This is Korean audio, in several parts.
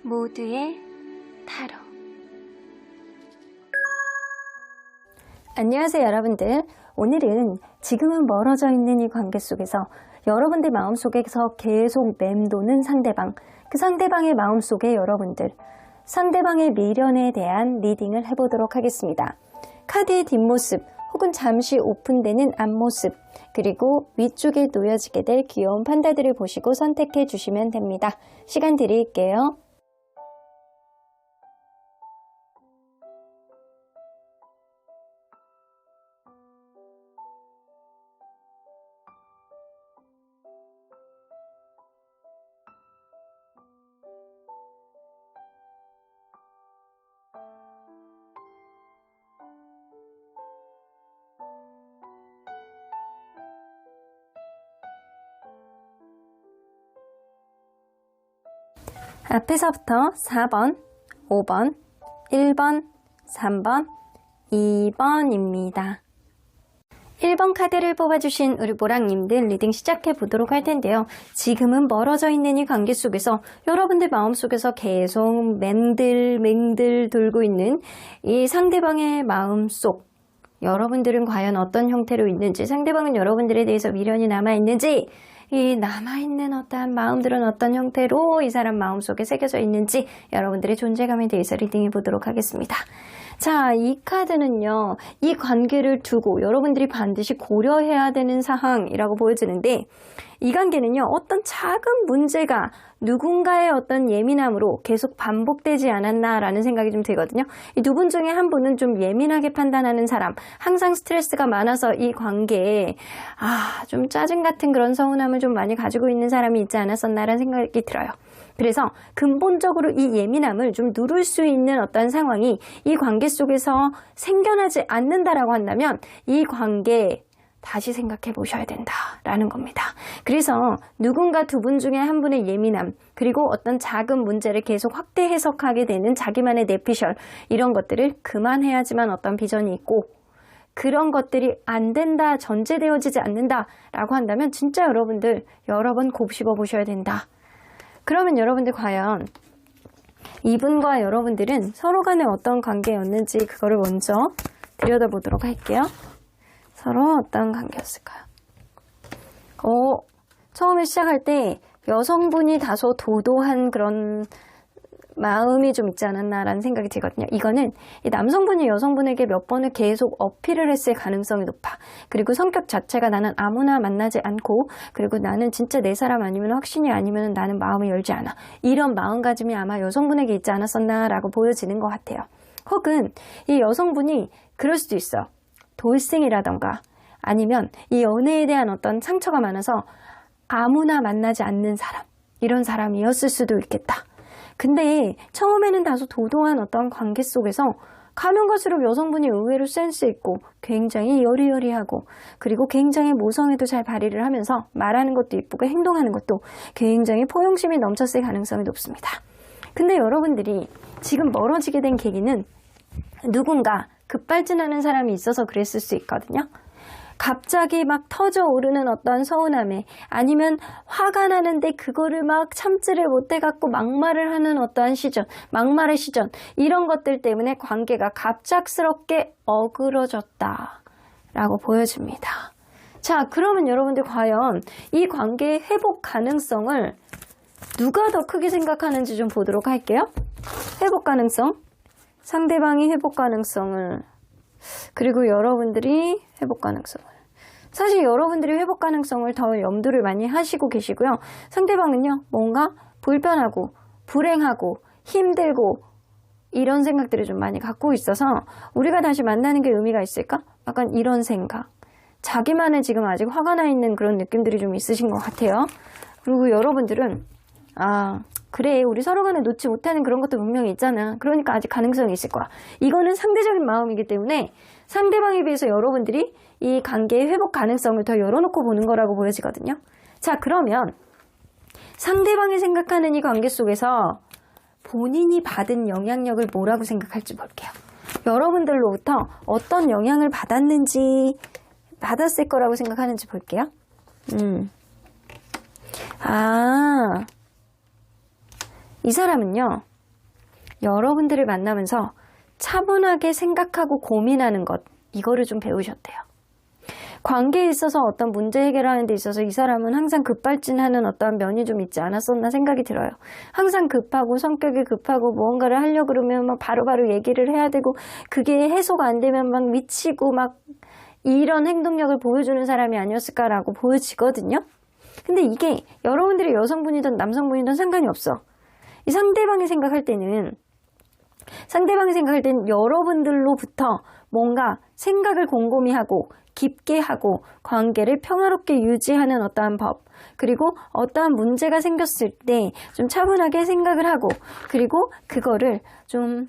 모두의 타로. 안녕하세요 여러분들. 오늘은 지금은 멀어져 있는 이 관계 속에서 여러분들 마음속에서 계속 맴도는 상대방, 그 상대방의 마음속에 여러분들 상대방의 미련에 대한 리딩을 해보도록 하겠습니다. 카드의 뒷모습 혹은 잠시 오픈되는 앞모습, 그리고 위쪽에 놓여지게 될 귀여운 판다들을 보시고 선택해 주시면 됩니다. 시간 드릴게요. 앞에서부터 4번, 5번, 1번, 3번, 2번입니다. 1번 카드를 뽑아주신 우리 보랑님들 리딩 시작해 보도록 할 텐데요. 지금은 멀어져 있는 이 관계 속에서 여러분들 마음속에서 계속 맹들 돌고 있는 이 상대방의 마음속, 여러분들은 과연 어떤 형태로 있는지, 상대방은 여러분들에 대해서 미련이 남아있는지, 이 남아있는 어떠한 마음들은 어떤 형태로 이 사람 마음속에 새겨져 있는지 여러분들의 존재감에 대해서 리딩해 보도록 하겠습니다. 자, 이 카드는요, 이 관계를 두고 여러분들이 반드시 고려해야 되는 사항이라고 보여지는데, 이 관계는요, 어떤 작은 문제가 누군가의 어떤 예민함으로 계속 반복되지 않았나라는 생각이 좀 들거든요. 이 두 분 중에 한 분은 좀 예민하게 판단하는 사람, 항상 스트레스가 많아서 이 관계에 좀 짜증 같은 그런 서운함을 좀 많이 가지고 있는 사람이 있지 않았었나라는 생각이 들어요. 그래서 근본적으로 이 예민함을 좀 누를 수 있는 어떤 상황이 이 관계 속에서 생겨나지 않는다라고 한다면 이 관계 다시 생각해 보셔야 된다라는 겁니다. 그래서 누군가 두 분 중에 한 분의 예민함, 그리고 어떤 작은 문제를 계속 확대 해석하게 되는 자기만의 내피셜, 이런 것들을 그만해야지만 어떤 비전이 있고, 그런 것들이 안 된다, 전제되어지지 않는다라고 한다면 진짜 여러분들 여러 번 곱씹어 보셔야 된다. 그러면 여러분들 과연 이분과 여러분들은 서로 간에 어떤 관계였는지 그거를 먼저 들여다보도록 할게요. 서로 어떤 관계였을까요? 처음에 시작할 때 여성분이 다소 도도한 그런 마음이 좀 있지 않았나라는 생각이 들거든요. 이거는 남성분이 여성분에게 몇 번을 계속 어필을 했을 가능성이 높아. 그리고 성격 자체가 나는 아무나 만나지 않고, 그리고 나는 진짜 내 사람 아니면 확신이 아니면 나는 마음을 열지 않아. 이런 마음가짐이 아마 여성분에게 있지 않았었나라고 보여지는 것 같아요. 혹은 이 여성분이 그럴 수도 있어요. 돌싱이라던가 아니면 이 연애에 대한 어떤 상처가 많아서 아무나 만나지 않는 사람, 이런 사람이었을 수도 있겠다. 근데 처음에는 다소 도도한 어떤 관계 속에서 가면 갈수록 여성분이 의외로 센스 있고 굉장히 여리여리하고, 그리고 굉장히 모성애도 잘 발휘를 하면서 말하는 것도 이쁘고 행동하는 것도 굉장히 포용심이 넘쳤을 가능성이 높습니다. 근데 여러분들이 지금 멀어지게 된 계기는 누군가 급발진하는 사람이 있어서 그랬을 수 있거든요. 갑자기 막 터져오르는 어떤 서운함에, 아니면 화가 나는데 그거를 막 참지를 못해갖고 막말을 하는 어떠한 시전, 막말의 시전, 이런 것들 때문에 관계가 갑작스럽게 어그러졌다라고 보여집니다. 자, 그러면 여러분들 과연 이 관계의 회복 가능성을 누가 더 크게 생각하는지 좀 보도록 할게요. 회복 가능성, 상대방이 회복 가능성을, 그리고 여러분들이 회복 가능성을, 사실 여러분들이 회복 가능성을 더 염두를 많이 하시고 계시고요. 상대방은요, 뭔가 불편하고 불행하고 힘들고 이런 생각들을 좀 많이 갖고 있어서 우리가 다시 만나는 게 의미가 있을까? 약간 이런 생각, 자기만의 지금 아직 화가 나 있는 그런 느낌들이 좀 있으신 것 같아요. 그리고 여러분들은 그래, 우리 서로 간에 놓지 못하는 그런 것도 분명히 있잖아. 그러니까 아직 가능성이 있을 거야. 이거는 상대적인 마음이기 때문에 상대방에 비해서 여러분들이 이 관계의 회복 가능성을 더 열어놓고 보는 거라고 보여지거든요. 자, 그러면 상대방이 생각하는 이 관계 속에서 본인이 받은 영향력을 뭐라고 생각할지 볼게요. 여러분들로부터 어떤 영향을 받았는지, 받았을 거라고 생각하는지 볼게요. 이 사람은요, 여러분들을 만나면서 차분하게 생각하고 고민하는 것, 이거를 좀 배우셨대요. 관계에 있어서 어떤 문제 해결하는 데 있어서 이 사람은 항상 급발진하는 어떠한 면이 좀 있지 않았었나 생각이 들어요. 항상 급하고 성격이 급하고 무언가를 하려고 그러면 막 바로바로 얘기를 해야 되고 그게 해소가 안 되면 막 미치고 막 이런 행동력을 보여주는 사람이 아니었을까라고 보여지거든요. 근데 이게 여러분들이 여성분이든 남성분이든 상관이 없어. 이 상대방이 생각할 때는 여러분들로부터 뭔가 생각을 곰곰이 하고 깊게 하고 관계를 평화롭게 유지하는 어떠한 법, 그리고 어떠한 문제가 생겼을 때 좀 차분하게 생각을 하고, 그리고 그거를 좀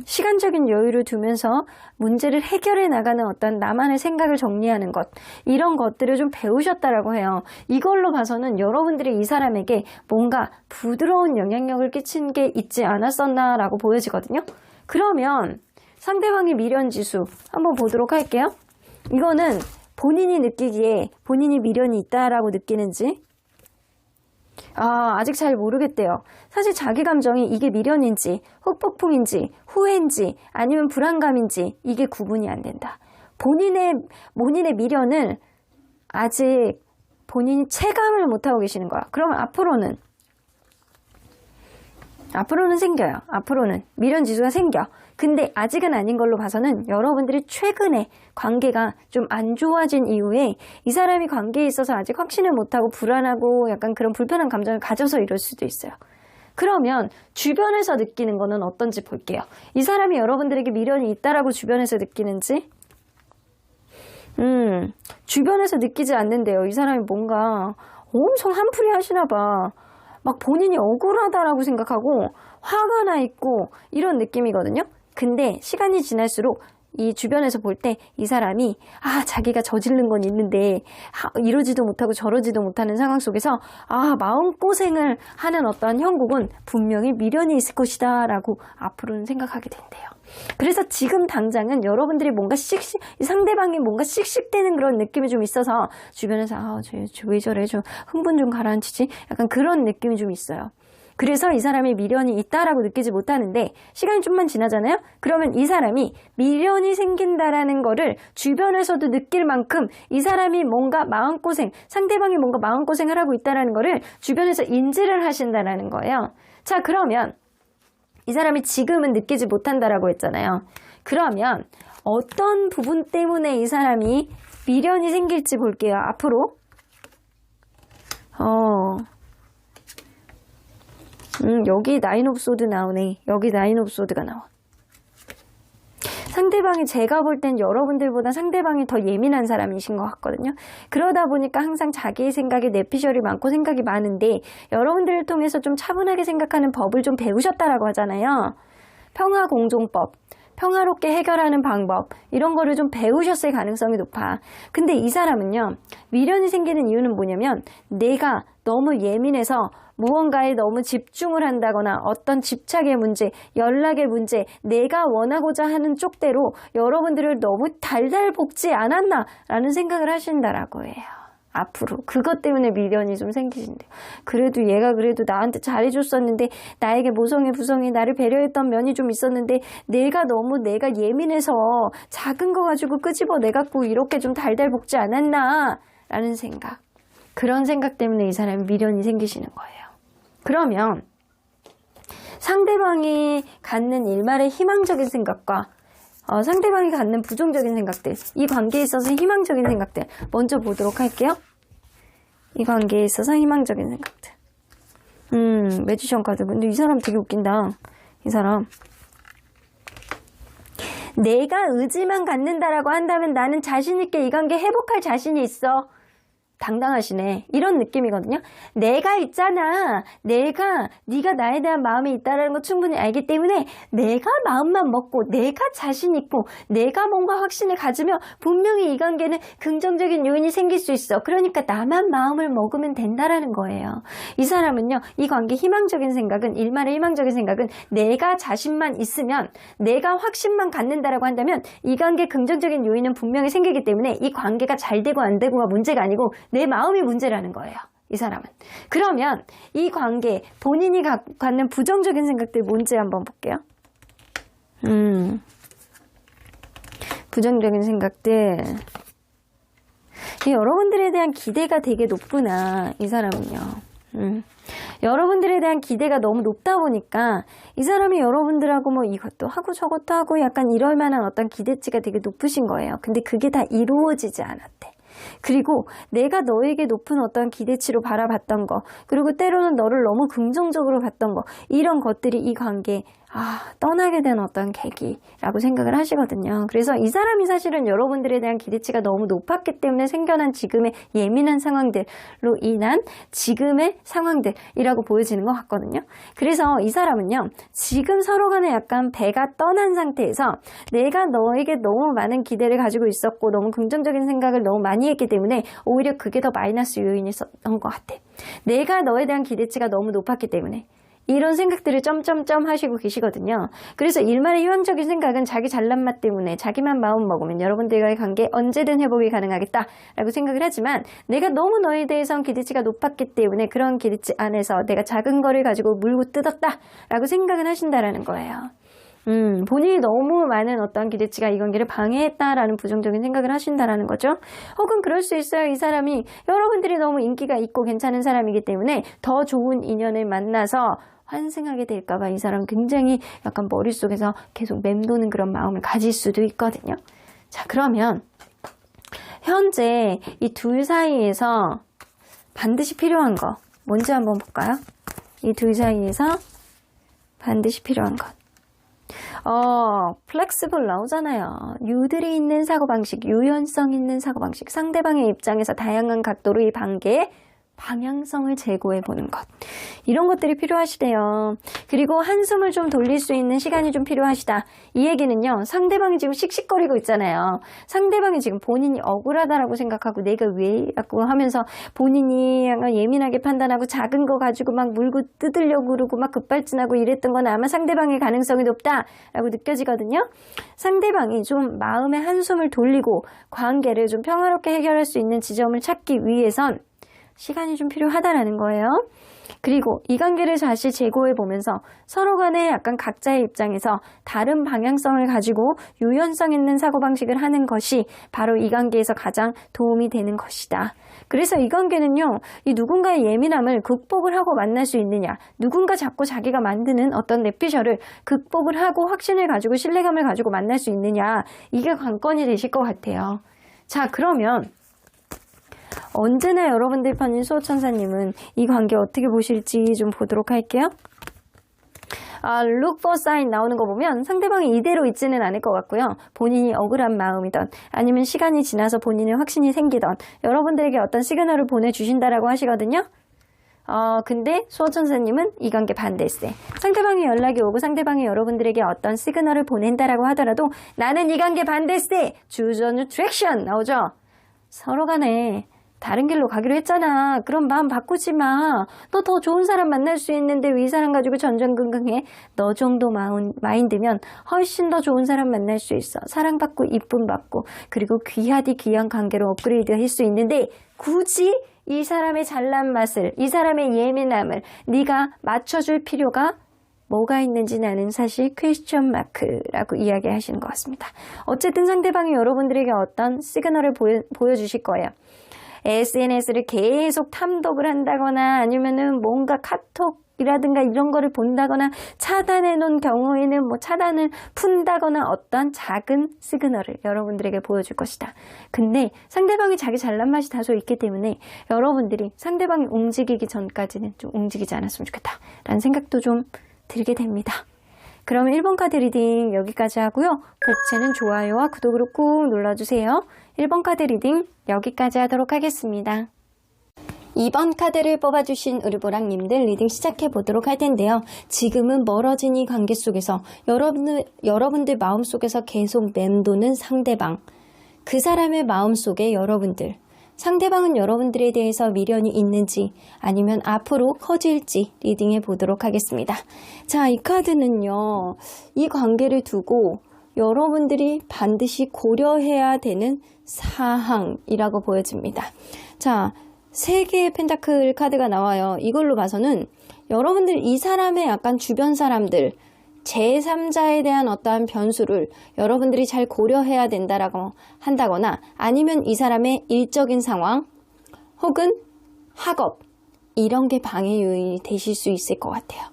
시간적인 여유를 두면서 문제를 해결해 나가는 어떤 나만의 생각을 정리하는 것, 이런 것들을 좀 배우셨다라고 해요. 이걸로 봐서는 여러분들이 이 사람에게 뭔가 부드러운 영향력을 끼친 게 있지 않았었나라고 보여지거든요. 그러면 상대방의 미련지수 한번 보도록 할게요. 이거는 본인이 느끼기에 본인이 미련이 있다라고 느끼는지 아직 잘 모르겠대요. 사실 자기 감정이 이게 미련인지 후폭풍인지 후회인지 아니면 불안감인지 이게 구분이 안 된다. 본인의 미련을 아직 본인이 체감을 못하고 계시는 거야. 그러면 앞으로는 생겨요. 앞으로는 미련 지수가 생겨. 근데 아직은 아닌 걸로 봐서는 여러분들이 최근에 관계가 좀 안 좋아진 이후에 이 사람이 관계에 있어서 아직 확신을 못하고 불안하고 약간 그런 불편한 감정을 가져서 이럴 수도 있어요. 그러면 주변에서 느끼는 거는 어떤지 볼게요. 이 사람이 여러분들에게 미련이 있다라고 주변에서 느끼는지 주변에서 느끼지 않는데요. 이 사람이 뭔가 엄청 한풀이 하시나 봐. 막 본인이 억울하다라고 생각하고 화가 나 있고 이런 느낌이거든요. 근데 시간이 지날수록 이 주변에서 볼 때 이 사람이 자기가 저지른 건 있는데 이러지도 못하고 저러지도 못하는 상황 속에서 마음고생을 하는 어떠한 형국은 분명히 미련이 있을 것이다 라고 앞으로는 생각하게 된대요. 그래서 지금 당장은 여러분들이 뭔가 상대방이 뭔가 씩씩대는 그런 느낌이 좀 있어서 주변에서 쟤 왜 저래 좀 흥분 좀 가라앉히지 약간 그런 느낌이 좀 있어요. 그래서 이 사람이 미련이 있다라고 느끼지 못하는데 시간이 좀만 지나잖아요? 그러면 이 사람이 미련이 생긴다라는 거를 주변에서도 느낄 만큼 이 사람이 뭔가 상대방이 뭔가 마음고생을 하고 있다라는 거를 주변에서 인지를 하신다라는 거예요. 자, 그러면 이 사람이 지금은 느끼지 못한다라고 했잖아요. 그러면 어떤 부분 때문에 이 사람이 미련이 생길지 볼게요. 앞으로. 여기 나인 오브 소드 나오네. 여기 나인 오브 소드가 나와. 상대방이 제가 볼 땐 여러분들보다 상대방이 더 예민한 사람이신 것 같거든요. 그러다 보니까 항상 자기 생각에 내피셜이 많고 생각이 많은데 여러분들을 통해서 좀 차분하게 생각하는 법을 좀 배우셨다라고 하잖아요. 평화공존법, 평화롭게 해결하는 방법 이런 거를 좀 배우셨을 가능성이 높아. 근데 이 사람은요. 미련이 생기는 이유는 뭐냐면 내가 너무 예민해서 무언가에 너무 집중을 한다거나 어떤 집착의 문제, 연락의 문제, 내가 원하고자 하는 쪽대로 여러분들을 너무 달달 볶지 않았나 라는 생각을 하신다라고 해요. 앞으로 그것 때문에 미련이 좀 생기신대요. 그래도 얘가 그래도 나한테 잘해줬었는데 나에게 모성애 부성애 나를 배려했던 면이 좀 있었는데 내가 예민해서 작은 거 가지고 끄집어 내갖고 이렇게 좀 달달 볶지 않았나 라는 생각. 그런 생각 때문에 이 사람이 미련이 생기시는 거예요. 그러면 상대방이 갖는 일말의 희망적인 생각과 상대방이 갖는 부정적인 생각들, 이 관계에 있어서 희망적인 생각들 먼저 보도록 할게요. 이 관계에 있어서 희망적인 생각들. 매지션 카드. 근데 이 사람 되게 웃긴다. 이 사람. 내가 의지만 갖는다라고 한다면 나는 자신 있게 이 관계 회복할 자신이 있어. 당당하시네. 이런 느낌이거든요. 내가 있잖아. 네가 나에 대한 마음이 있다는 거 충분히 알기 때문에 내가 마음만 먹고 내가 자신 있고 내가 뭔가 확신을 가지면 분명히 이 관계는 긍정적인 요인이 생길 수 있어. 그러니까 나만 마음을 먹으면 된다라는 거예요. 이 사람은요. 이 관계 희망적인 생각은 일말의 희망적인 생각은 내가 자신만 있으면 내가 확신만 갖는다라고 한다면 이 관계 긍정적인 요인은 분명히 생기기 때문에 이 관계가 잘 되고 안 되고가 문제가 아니고 내 마음이 문제라는 거예요. 이 사람은. 그러면 이 관계, 본인이 갖는 부정적인 생각들 뭔지 한번 볼게요. 부정적인 생각들. 여러분들에 대한 기대가 되게 높구나, 이 사람은요. 여러분들에 대한 기대가 너무 높다 보니까 이 사람이 여러분들하고 뭐 이것도 하고 저것도 하고 약간 이럴 만한 어떤 기대치가 되게 높으신 거예요. 근데 그게 다 이루어지지 않았대. 그리고 내가 너에게 높은 어떤 기대치로 바라봤던 거, 그리고 때로는 너를 너무 긍정적으로 봤던 거, 이런 것들이 이 관계에 떠나게 된 어떤 계기라고 생각을 하시거든요. 그래서 이 사람이 사실은 여러분들에 대한 기대치가 너무 높았기 때문에 생겨난 지금의 예민한 상황들로 인한 지금의 상황들이라고 보여지는 것 같거든요. 그래서 이 사람은요, 지금 서로 간에 약간 배가 떠난 상태에서 내가 너에게 너무 많은 기대를 가지고 있었고 너무 긍정적인 생각을 너무 많이 했기 때문에 오히려 그게 더 마이너스 요인이었던 것 같아. 내가 너에 대한 기대치가 너무 높았기 때문에 이런 생각들을 점점점 하시고 계시거든요. 그래서 일말의 희망적인 생각은 자기 잘난 맛 때문에 자기만 마음 먹으면 여러분들과의 관계 언제든 회복이 가능하겠다라고 생각을 하지만 내가 너무 너에 대해선 기대치가 높았기 때문에 그런 기대치 안에서 내가 작은 거를 가지고 물고 뜯었다라고 생각을 하신다라는 거예요. 본인이 너무 많은 어떤 기대치가 이 관계를 방해했다라는 부정적인 생각을 하신다라는 거죠. 혹은 그럴 수 있어요. 이 사람이 여러분들이 너무 인기가 있고 괜찮은 사람이기 때문에 더 좋은 인연을 만나서 환승하게 될까봐 이 사람 굉장히 약간 머릿속에서 계속 맴도는 그런 마음을 가질 수도 있거든요. 자, 그러면 현재 이 둘 사이에서 반드시 필요한 거 뭔지 한번 볼까요? 이 둘 사이에서 반드시 필요한 것. 플렉시블 나오잖아요. 유들이 있는 사고방식, 유연성 있는 사고방식, 상대방의 입장에서 다양한 각도로 이 관계에 방향성을 제고해 보는 것. 이런 것들이 필요하시대요. 그리고 한숨을 좀 돌릴 수 있는 시간이 좀 필요하시다. 이 얘기는요, 상대방이 지금 씩씩거리고 있잖아요. 상대방이 지금 본인이 억울하다라고 생각하고 내가 왜? 라고 하면서 본인이 예민하게 판단하고 작은 거 가지고 막 물고 뜯으려고 그러고 막 급발진하고 이랬던 건 아마 상대방의 가능성이 높다라고 느껴지거든요. 상대방이 좀 마음의 한숨을 돌리고 관계를 좀 평화롭게 해결할 수 있는 지점을 찾기 위해선 시간이 좀 필요하다라는 거예요. 그리고 이 관계를 다시 재고해 보면서 서로 간에 약간 각자의 입장에서 다른 방향성을 가지고 유연성 있는 사고방식을 하는 것이 바로 이 관계에서 가장 도움이 되는 것이다. 그래서 이 관계는요, 이 누군가의 예민함을 극복을 하고 만날 수 있느냐, 누군가 자꾸 자기가 만드는 어떤 내피셜을 극복을 하고 확신을 가지고 신뢰감을 가지고 만날 수 있느냐, 이게 관건이 되실 것 같아요. 자, 그러면 언제나 여러분들 편인 수호천사님은 이 관계 어떻게 보실지 좀 보도록 할게요. look for sign 나오는 거 보면 상대방이 이대로 있지는 않을 것 같고요. 본인이 억울한 마음이던 아니면 시간이 지나서 본인의 확신이 생기던 여러분들에게 어떤 시그널을 보내주신다라고 하시거든요. 근데 수호천사님은 이 관계 반대세. 상대방이 연락이 오고 상대방이 여러분들에게 어떤 시그널을 보낸다라고 하더라도 나는 이 관계 반대세. Choose a new direction 나오죠. 서로 간에 다른 길로 가기로 했잖아. 그럼 마음 바꾸지 마. 너 더 좋은 사람 만날 수 있는데 왜 이 사람 가지고 전전긍긍해? 너 정도 마인드면 훨씬 더 좋은 사람 만날 수 있어. 사랑받고 이쁨 받고 그리고 귀하디 귀한 관계로 업그레이드 할 수 있는데 굳이 이 사람의 잘난 맛을, 이 사람의 예민함을 네가 맞춰줄 필요가 뭐가 있는지 나는 사실 퀘스천 마크라고 이야기하시는 것 같습니다. 어쨌든 상대방이 여러분들에게 어떤 시그널을 보여주실 거예요. SNS를 계속 탐독을 한다거나 아니면은 뭔가 카톡이라든가 이런 거를 본다거나 차단해 놓은 경우에는 뭐 차단을 푼다거나 어떤 작은 시그널을 여러분들에게 보여줄 것이다. 근데 상대방이 자기 잘난 맛이 다소 있기 때문에 여러분들이 상대방이 움직이기 전까지는 좀 움직이지 않았으면 좋겠다 라는 생각도 좀 들게 됩니다. 그럼 1번 카드 리딩 여기까지 하고요. 복채는 좋아요와 구독으로 꾹 눌러주세요. 1번 카드 리딩 여기까지 하도록 하겠습니다. 2번 카드를 뽑아주신 우르보랑님들 리딩 시작해 보도록 할 텐데요. 지금은 멀어진 이 관계 속에서 여러분들 마음속에서 계속 맴도는 상대방, 그 사람의 마음속에 여러분들, 상대방은 여러분들에 대해서 미련이 있는지 아니면 앞으로 커질지 리딩해 보도록 하겠습니다. 자, 이 카드는요, 이 관계를 두고 여러분들이 반드시 고려해야 되는 사항이라고 보여집니다. 자, 3개의 펜타클 카드가 나와요. 이걸로 봐서는 여러분들 이 사람의 약간 주변 사람들, 제3자에 대한 어떠한 변수를 여러분들이 잘 고려해야 된다라고 한다거나 아니면 이 사람의 일적인 상황 혹은 학업 이런 게 방해 요인이 되실 수 있을 것 같아요.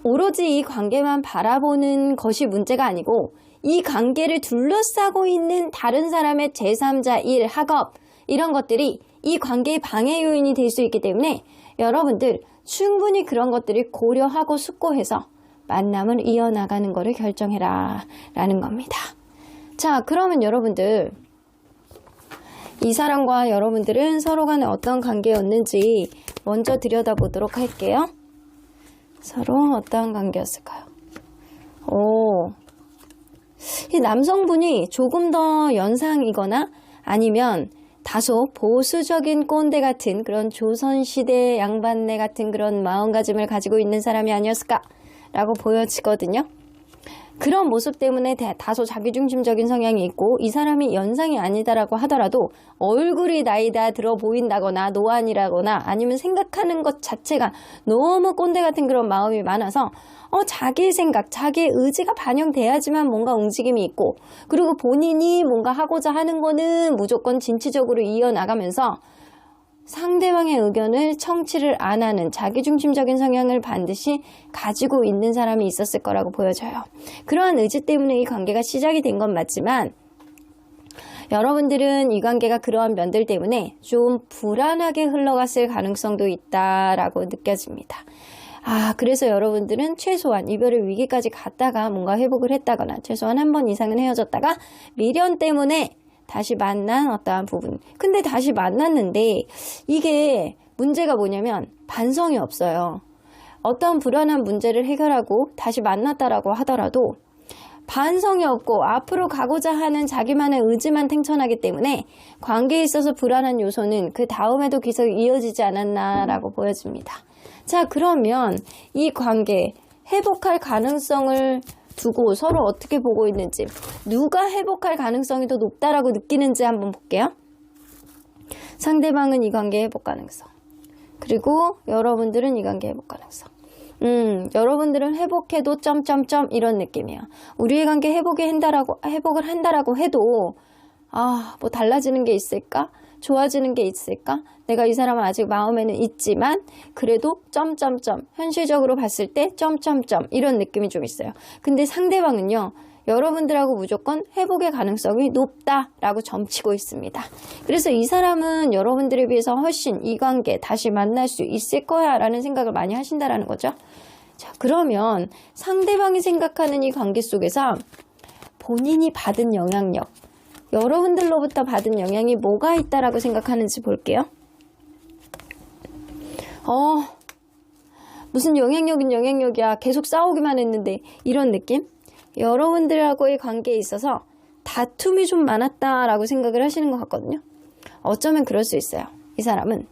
오로지 이 관계만 바라보는 것이 문제가 아니고 이 관계를 둘러싸고 있는 다른 사람의 제3자 일, 학업 이런 것들이 이 관계의 방해 요인이 될 수 있기 때문에 여러분들 충분히 그런 것들을 고려하고 숙고해서 만남을 이어나가는 것을 결정해라 라는 겁니다. 자, 그러면 여러분들 이 사람과 여러분들은 서로 간에 어떤 관계였는지 먼저 들여다보도록 할게요. 서로 어떤 관계였을까요? 이 남성분이 조금 더 연상이거나 아니면 다소 보수적인 꼰대 같은 그런 조선시대 양반네 같은 그런 마음가짐을 가지고 있는 사람이 아니었을까라고 보여지거든요. 그런 모습 때문에 다소 자기중심적인 성향이 있고 이 사람이 연상이 아니다라고 하더라도 얼굴이 나이다 들어 보인다거나 노안이라거나 아니면 생각하는 것 자체가 너무 꼰대 같은 그런 마음이 많아서 자기의 생각, 자기의 의지가 반영돼야지만 뭔가 움직임이 있고 그리고 본인이 뭔가 하고자 하는 거는 무조건 진취적으로 이어나가면서 상대방의 의견을 청취를 안 하는 자기중심적인 성향을 반드시 가지고 있는 사람이 있었을 거라고 보여져요. 그러한 의지 때문에 이 관계가 시작이 된 건 맞지만 여러분들은 이 관계가 그러한 면들 때문에 좀 불안하게 흘러갔을 가능성도 있다라고 느껴집니다. 그래서 여러분들은 최소한 이별의 위기까지 갔다가 뭔가 회복을 했다거나 최소한 한 번 이상은 헤어졌다가 미련 때문에 다시 만난 어떠한 부분. 근데 다시 만났는데 이게 문제가 뭐냐면 반성이 없어요. 어떠한 불안한 문제를 해결하고 다시 만났다라고 하더라도 반성이 없고 앞으로 가고자 하는 자기만의 의지만 탱천하기 때문에 관계에 있어서 불안한 요소는 그 다음에도 계속 이어지지 않았나라고 보여집니다. 자, 그러면 이 관계 회복할 가능성을 두고 서로 어떻게 보고 있는지 누가 회복할 가능성이 더 높다라고 느끼는지 한번 볼게요. 상대방은 이 관계 회복 가능성 그리고 여러분들은 이 관계 회복 가능성 여러분들은 회복해도 점점점 이런 느낌이에요. 우리의 관계 회복을 한다라고 해도 뭐 달라지는 게 있을까? 좋아지는 게 있을까? 내가 이 사람은 아직 마음에는 있지만 그래도 점점점 현실적으로 봤을 때 점점점 이런 느낌이 좀 있어요. 근데 상대방은요. 여러분들하고 무조건 회복의 가능성이 높다라고 점치고 있습니다. 그래서 이 사람은 여러분들에 비해서 훨씬 이 관계 다시 만날 수 있을 거야 라는 생각을 많이 하신다라는 거죠. 자, 그러면 상대방이 생각하는 이 관계 속에서 본인이 받은 영향력 여러분들로부터 받은 영향이 뭐가 있다라고 생각하는지 볼게요. 무슨 영향력은 영향력이야. 계속 싸우기만 했는데 이런 느낌? 여러분들하고의 관계에 있어서 다툼이 좀 많았다라고 생각을 하시는 것 같거든요. 어쩌면 그럴 수 있어요. 이 사람은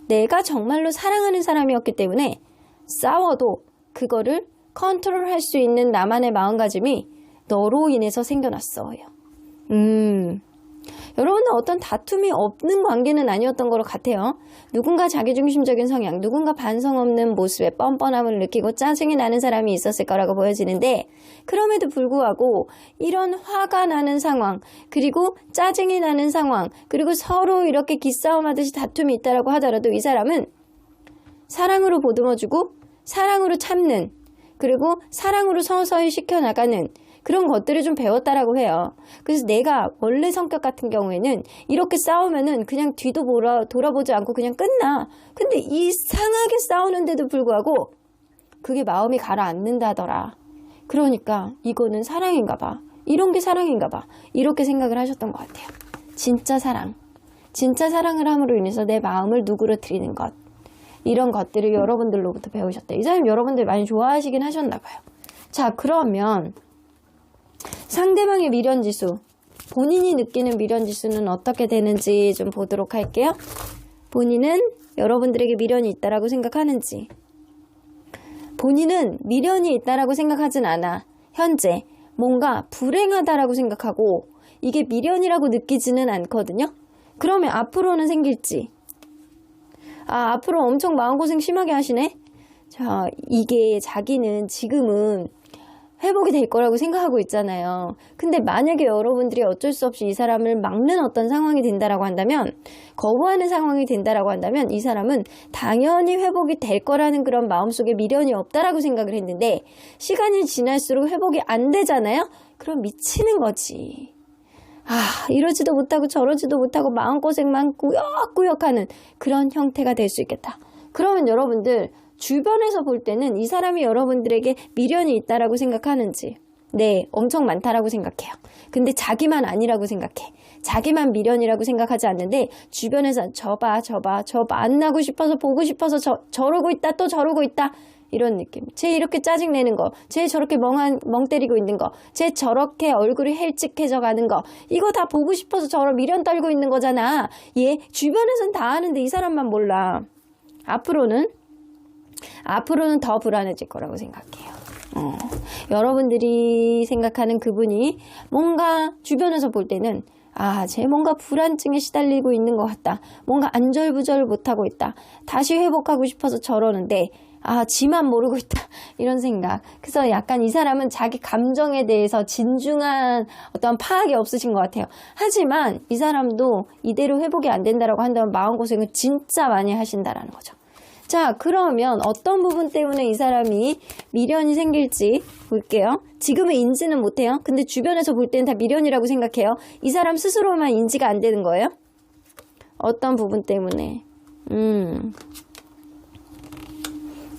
내가 정말로 사랑하는 사람이었기 때문에 싸워도 그거를 컨트롤할 수 있는 나만의 마음가짐이 너로 인해서 생겨났어요. 여러분은 어떤 다툼이 없는 관계는 아니었던 것 같아요. 누군가 자기중심적인 성향, 누군가 반성 없는 모습에 뻔뻔함을 느끼고 짜증이 나는 사람이 있었을 거라고 보여지는데 그럼에도 불구하고 이런 화가 나는 상황, 그리고 짜증이 나는 상황, 그리고 서로 이렇게 기싸움하듯이 다툼이 있다라고 하더라도 이 사람은 사랑으로 보듬어주고 사랑으로 참는, 그리고 사랑으로 서서히 시켜나가는 그런 것들을 좀 배웠다라고 해요. 그래서 내가 원래 성격 같은 경우에는 이렇게 싸우면은 그냥 뒤도 돌아보지 않고 그냥 끝나. 근데 이상하게 싸우는데도 불구하고 그게 마음이 가라앉는다더라. 그러니까 이거는 사랑인가 봐. 이런 게 사랑인가 봐. 이렇게 생각을 하셨던 것 같아요. 진짜 사랑. 진짜 사랑을 함으로 인해서 내 마음을 누그러뜨리는 것. 이런 것들을 여러분들로부터 배우셨대요. 이 사람 여러분들 많이 좋아하시긴 하셨나 봐요. 자, 그러면 상대방의 미련지수, 본인이 느끼는 미련지수는 어떻게 되는지 좀 보도록 할게요. 본인은 여러분들에게 미련이 있다라고 생각하는지, 본인은 미련이 있다라고 생각하진 않아. 현재 뭔가 불행하다라고 생각하고 이게 미련이라고 느끼지는 않거든요. 그러면 앞으로는 생길지, 앞으로 엄청 마음고생 심하게 하시네? 자, 이게 자기는 지금은 회복이 될 거라고 생각하고 있잖아요. 근데 만약에 여러분들이 어쩔 수 없이 이 사람을 막는 어떤 상황이 된다라고 한다면, 거부하는 상황이 된다라고 한다면 이 사람은 당연히 회복이 될 거라는 그런 마음속에 미련이 없다라고 생각을 했는데, 시간이 지날수록 회복이 안 되잖아요? 그럼 미치는 거지. 이러지도 못하고 저러지도 못하고 마음고생만 꾸역꾸역 하는 그런 형태가 될 수 있겠다. 그러면 여러분들 주변에서 볼 때는 이 사람이 여러분들에게 미련이 있다라고 생각하는지, 네, 엄청 많다라고 생각해요. 근데 자기만 아니라고 생각해. 자기만 미련이라고 생각하지 않는데 주변에서 저 만나고 싶어서 보고 싶어서 저러고 있다 또 저러고 있다 이런 느낌. 쟤 이렇게 짜증내는 거, 쟤 저렇게 멍 때리고 있는 거, 쟤 저렇게 얼굴이 헬찍해져 가는 거, 이거 다 보고 싶어서 저런 미련 떨고 있는 거잖아. 얘 주변에선 다 아는데 이 사람만 몰라. 앞으로는 더 불안해질 거라고 생각해요. 여러분들이 생각하는 그분이 뭔가 주변에서 볼 때는 쟤 뭔가 불안증에 시달리고 있는 것 같다. 뭔가 안절부절 못하고 있다. 다시 회복하고 싶어서 저러는데 지만 모르고 있다. 이런 생각. 그래서 약간 이 사람은 자기 감정에 대해서 진중한 어떤 파악이 없으신 것 같아요. 하지만 이 사람도 이대로 회복이 안 된다라고 한다면 마음고생을 진짜 많이 하신다라는 거죠. 자, 그러면 어떤 부분 때문에 이 사람이 미련이 생길지 볼게요. 지금은 인지는 못해요. 근데 주변에서 볼 때는 다 미련이라고 생각해요. 이 사람 스스로만 인지가 안 되는 거예요. 어떤 부분 때문에.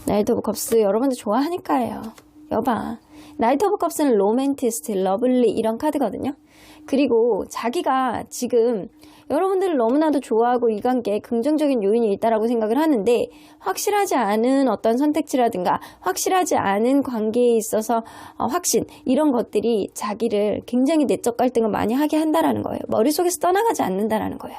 나이트 오브 컵스 여러분들 좋아하니까요. 여봐. 나이트 오브 컵스는 로맨티스트, 러블리 이런 카드거든요. 그리고 자기가 지금 여러분들을 너무나도 좋아하고 이 관계에 긍정적인 요인이 있다라고 생각을 하는데, 확실하지 않은 어떤 선택지라든가 확실하지 않은 관계에 있어서 확신 이런 것들이 자기를 굉장히 내적 갈등을 많이 하게 한다라는 거예요. 머릿속에서 떠나가지 않는다라는 거예요.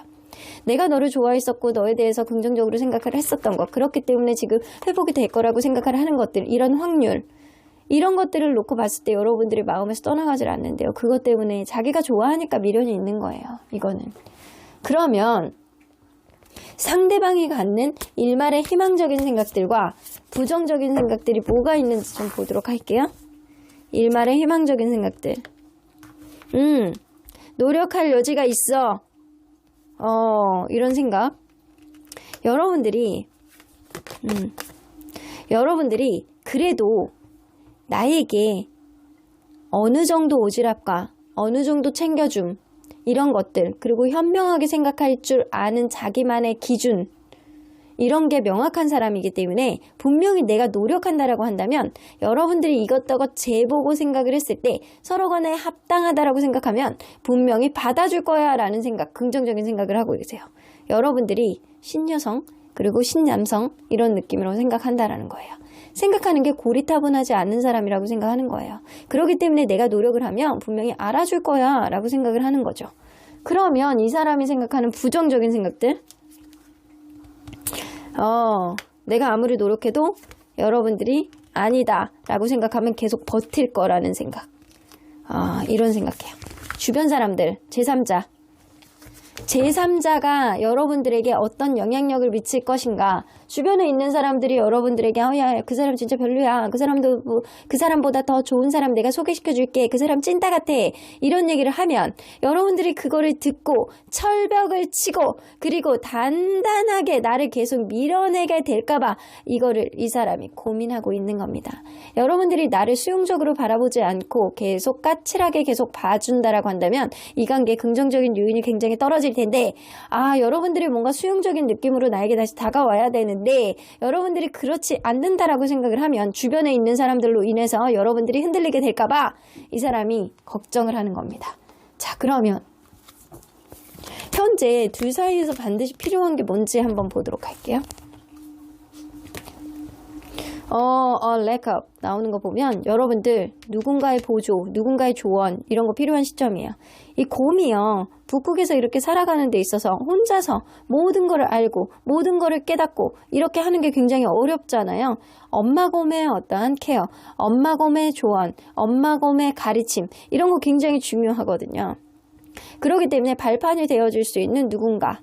내가 너를 좋아했었고 너에 대해서 긍정적으로 생각을 했었던 것, 그렇기 때문에 지금 회복이 될 거라고 생각을 하는 것들, 이런 확률, 이런 것들을 놓고 봤을 때 여러분들이 마음에서 떠나가질 않는데요. 그것 때문에 자기가 좋아하니까 미련이 있는 거예요. 이거는. 그러면 상대방이 갖는 일말의 희망적인 생각들과 부정적인 생각들이 뭐가 있는지 좀 보도록 할게요. 일말의 희망적인 생각들. 노력할 여지가 있어. 이런 생각. 여러분들이 그래도 나에게 어느 정도 오지랖과 어느 정도 챙겨줌, 이런 것들, 그리고 현명하게 생각할 줄 아는 자기만의 기준, 이런 게 명확한 사람이기 때문에 분명히 내가 노력한다라고 한다면, 여러분들이 이것저것 재보고 생각을 했을 때 서로 간에 합당하다라고 생각하면 분명히 받아줄 거야 라는 생각, 긍정적인 생각을 하고 계세요. 여러분들이 신여성 그리고 신남성 이런 느낌으로 생각한다라는 거예요. 생각하는 게 고리타분하지 않은 사람이라고 생각하는 거예요. 그렇기 때문에 내가 노력을 하면 분명히 알아줄 거야 라고 생각을 하는 거죠. 그러면 이 사람이 생각하는 부정적인 생각들, 내가 아무리 노력해도 여러분들이 아니다 라고 생각하면 계속 버틸 거라는 생각, 이런 생각해요. 주변 사람들, 제3자가 여러분들에게 어떤 영향력을 미칠 것인가, 주변에 있는 사람들이 여러분들에게 야, 그 사람 진짜 별로야, 그 사람도 그 사람보다 더 좋은 사람 내가 소개시켜 줄게, 그 사람 찐따 같아, 이런 얘기를 하면 여러분들이 그거를 듣고 철벽을 치고 그리고 단단하게 나를 계속 밀어내게 될까봐 이거를 이 사람이 고민하고 있는 겁니다. 여러분들이 나를 수용적으로 바라보지 않고 계속 까칠하게 계속 봐준다라고 한다면 이 관계의 긍정적인 요인이 굉장히 떨어질 텐데, 여러분들이 뭔가 수용적인 느낌으로 나에게 다시 다가와야 되는데 여러분들이 그렇지 않는다라고 생각을 하면 주변에 있는 사람들로 인해서 여러분들이 흔들리게 될까봐 이 사람이 걱정을 하는 겁니다. 자, 그러면 현재 둘 사이에서 반드시 필요한 게 뭔지 한번 보도록 할게요. lack of 나오는 거 보면 여러분들 누군가의 보조, 누군가의 조언 이런 거 필요한 시점이에요. 이 곰이요, 북극에서 이렇게 살아가는 데 있어서 혼자서 모든 거를 알고 모든 거를 깨닫고 이렇게 하는 게 굉장히 어렵잖아요. 엄마 곰의 어떠한 케어, 엄마 곰의 조언, 엄마 곰의 가르침 이런 거 굉장히 중요하거든요. 그렇기 때문에 발판이 되어줄 수 있는 누군가,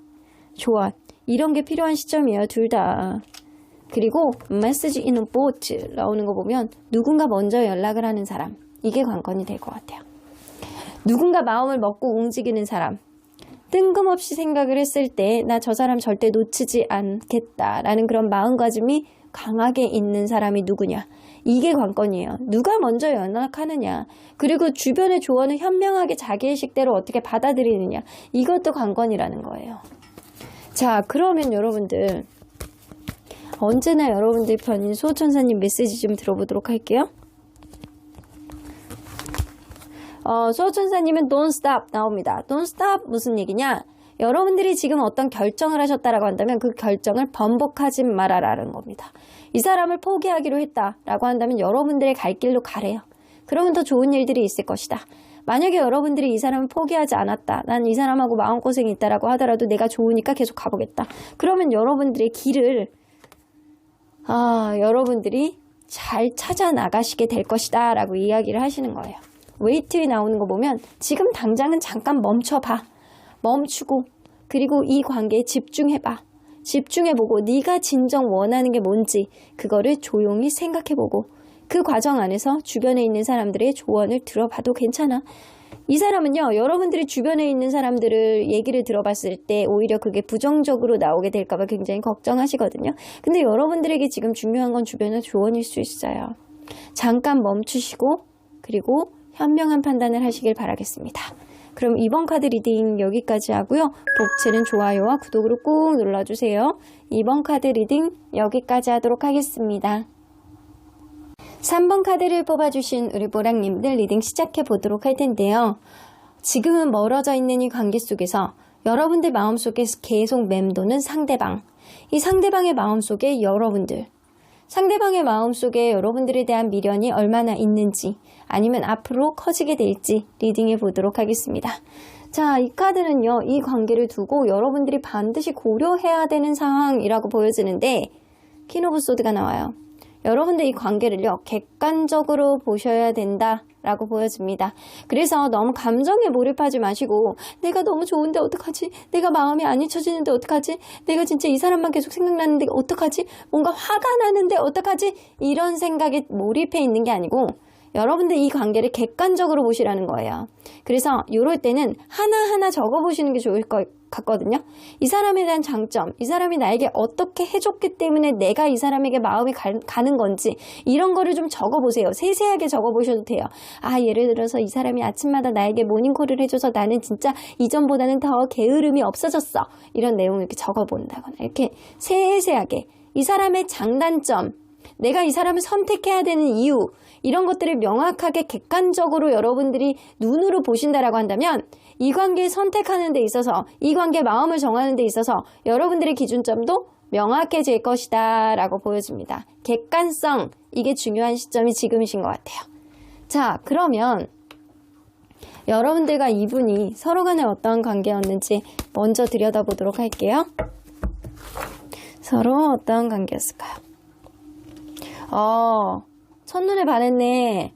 조언, 이런 게 필요한 시점이에요, 둘 다. 그리고 메시지 인은 보트 나오는 거 보면 누군가 먼저 연락을 하는 사람, 이게 관건이 될 것 같아요. 누군가 마음을 먹고 움직이는 사람, 뜬금없이 생각을 했을 때 나 저 사람 절대 놓치지 않겠다라는 그런 마음가짐이 강하게 있는 사람이 누구냐, 이게 관건이에요. 누가 먼저 연락하느냐, 그리고 주변의 조언을 현명하게 자기의 식대로 어떻게 받아들이느냐, 이것도 관건이라는 거예요. 자, 그러면 여러분들 언제나 여러분들 편인 수호천사님 메시지 좀 들어보도록 할게요. 수호천사님은 don't stop 나옵니다. don't stop 무슨 얘기냐? 여러분들이 지금 어떤 결정을 하셨다라고 한다면 그 결정을 번복하지 말아라는 겁니다. 이 사람을 포기하기로 했다라고 한다면 여러분들의 갈 길로 가래요. 그러면 더 좋은 일들이 있을 것이다. 만약에 여러분들이 이 사람을 포기하지 않았다, 난 이 사람하고 마음고생이 있다라고 하더라도 내가 좋으니까 계속 가보겠다. 그러면 여러분들의 길을 여러분들이 잘 찾아 나가시게 될 것이다 라고 이야기를 하시는 거예요. 웨이트에 나오는 거 보면 지금 당장은 잠깐 멈춰봐. 멈추고 그리고 이 관계에 집중해봐. 집중해보고 네가 진정 원하는 게 뭔지 그거를 조용히 생각해보고 그 과정 안에서 주변에 있는 사람들의 조언을 들어봐도 괜찮아. 이 사람은요, 여러분들이 주변에 있는 사람들을 얘기를 들어봤을 때 오히려 그게 부정적으로 나오게 될까봐 굉장히 걱정하시거든요. 근데 여러분들에게 지금 중요한 건 주변의 조언일 수 있어요. 잠깐 멈추시고 그리고 현명한 판단을 하시길 바라겠습니다. 그럼 이번 카드 리딩 여기까지 하고요. 복채는 좋아요와 구독으로 꾹 눌러주세요. 이번 카드 리딩 여기까지 하도록 하겠습니다. 3번 카드를 뽑아주신 우리 보랑님들 리딩 시작해 보도록 할 텐데요. 지금은 멀어져 있는 이 관계 속에서 여러분들 마음속에 계속 맴도는 상대방, 이 상대방의 마음속에 여러분들, 상대방의 마음속에 여러분들에 대한 미련이 얼마나 있는지 아니면 앞으로 커지게 될지 리딩해 보도록 하겠습니다. 자, 이 카드는요, 이 관계를 두고 여러분들이 반드시 고려해야 되는 상황이라고 보여지는데 퀸 오브 소드가 나와요. 여러분들 이 관계를요, 객관적으로 보셔야 된다라고 보여집니다. 그래서 너무 감정에 몰입하지 마시고 내가 너무 좋은데 어떡하지? 내가 마음이 안 잊혀지는데 어떡하지? 내가 진짜 이 사람만 계속 생각나는데 어떡하지? 뭔가 화가 나는데 어떡하지? 이런 생각에 몰입해 있는 게 아니고 여러분들 이 관계를 객관적으로 보시라는 거예요. 그래서 이럴 때는 하나하나 적어보시는 게 좋을 것 같거든요. 이 사람에 대한 장점, 이 사람이 나에게 어떻게 해줬기 때문에 내가 이 사람에게 마음이 가는 건지 이런 거를 좀 적어보세요. 세세하게 적어보셔도 돼요. 예를 들어서 이 사람이 아침마다 나에게 모닝콜을 해줘서 나는 진짜 이전보다는 더 게으름이 없어졌어. 이런 내용을 이렇게 적어본다거나 이렇게 세세하게 이 사람의 장단점, 내가 이 사람을 선택해야 되는 이유, 이런 것들을 명확하게 객관적으로 여러분들이 눈으로 보신다라고 한다면 이 관계 선택하는 데 있어서, 이 관계 마음을 정하는 데 있어서 여러분들의 기준점도 명확해질 것이다 라고 보여집니다. 객관성, 이게 중요한 시점이 지금이신 것 같아요. 자, 그러면 여러분들과 이분이 서로 간에 어떠한 관계였는지 먼저 들여다보도록 할게요. 서로 어떠한 관계였을까요? 첫눈에 반했네.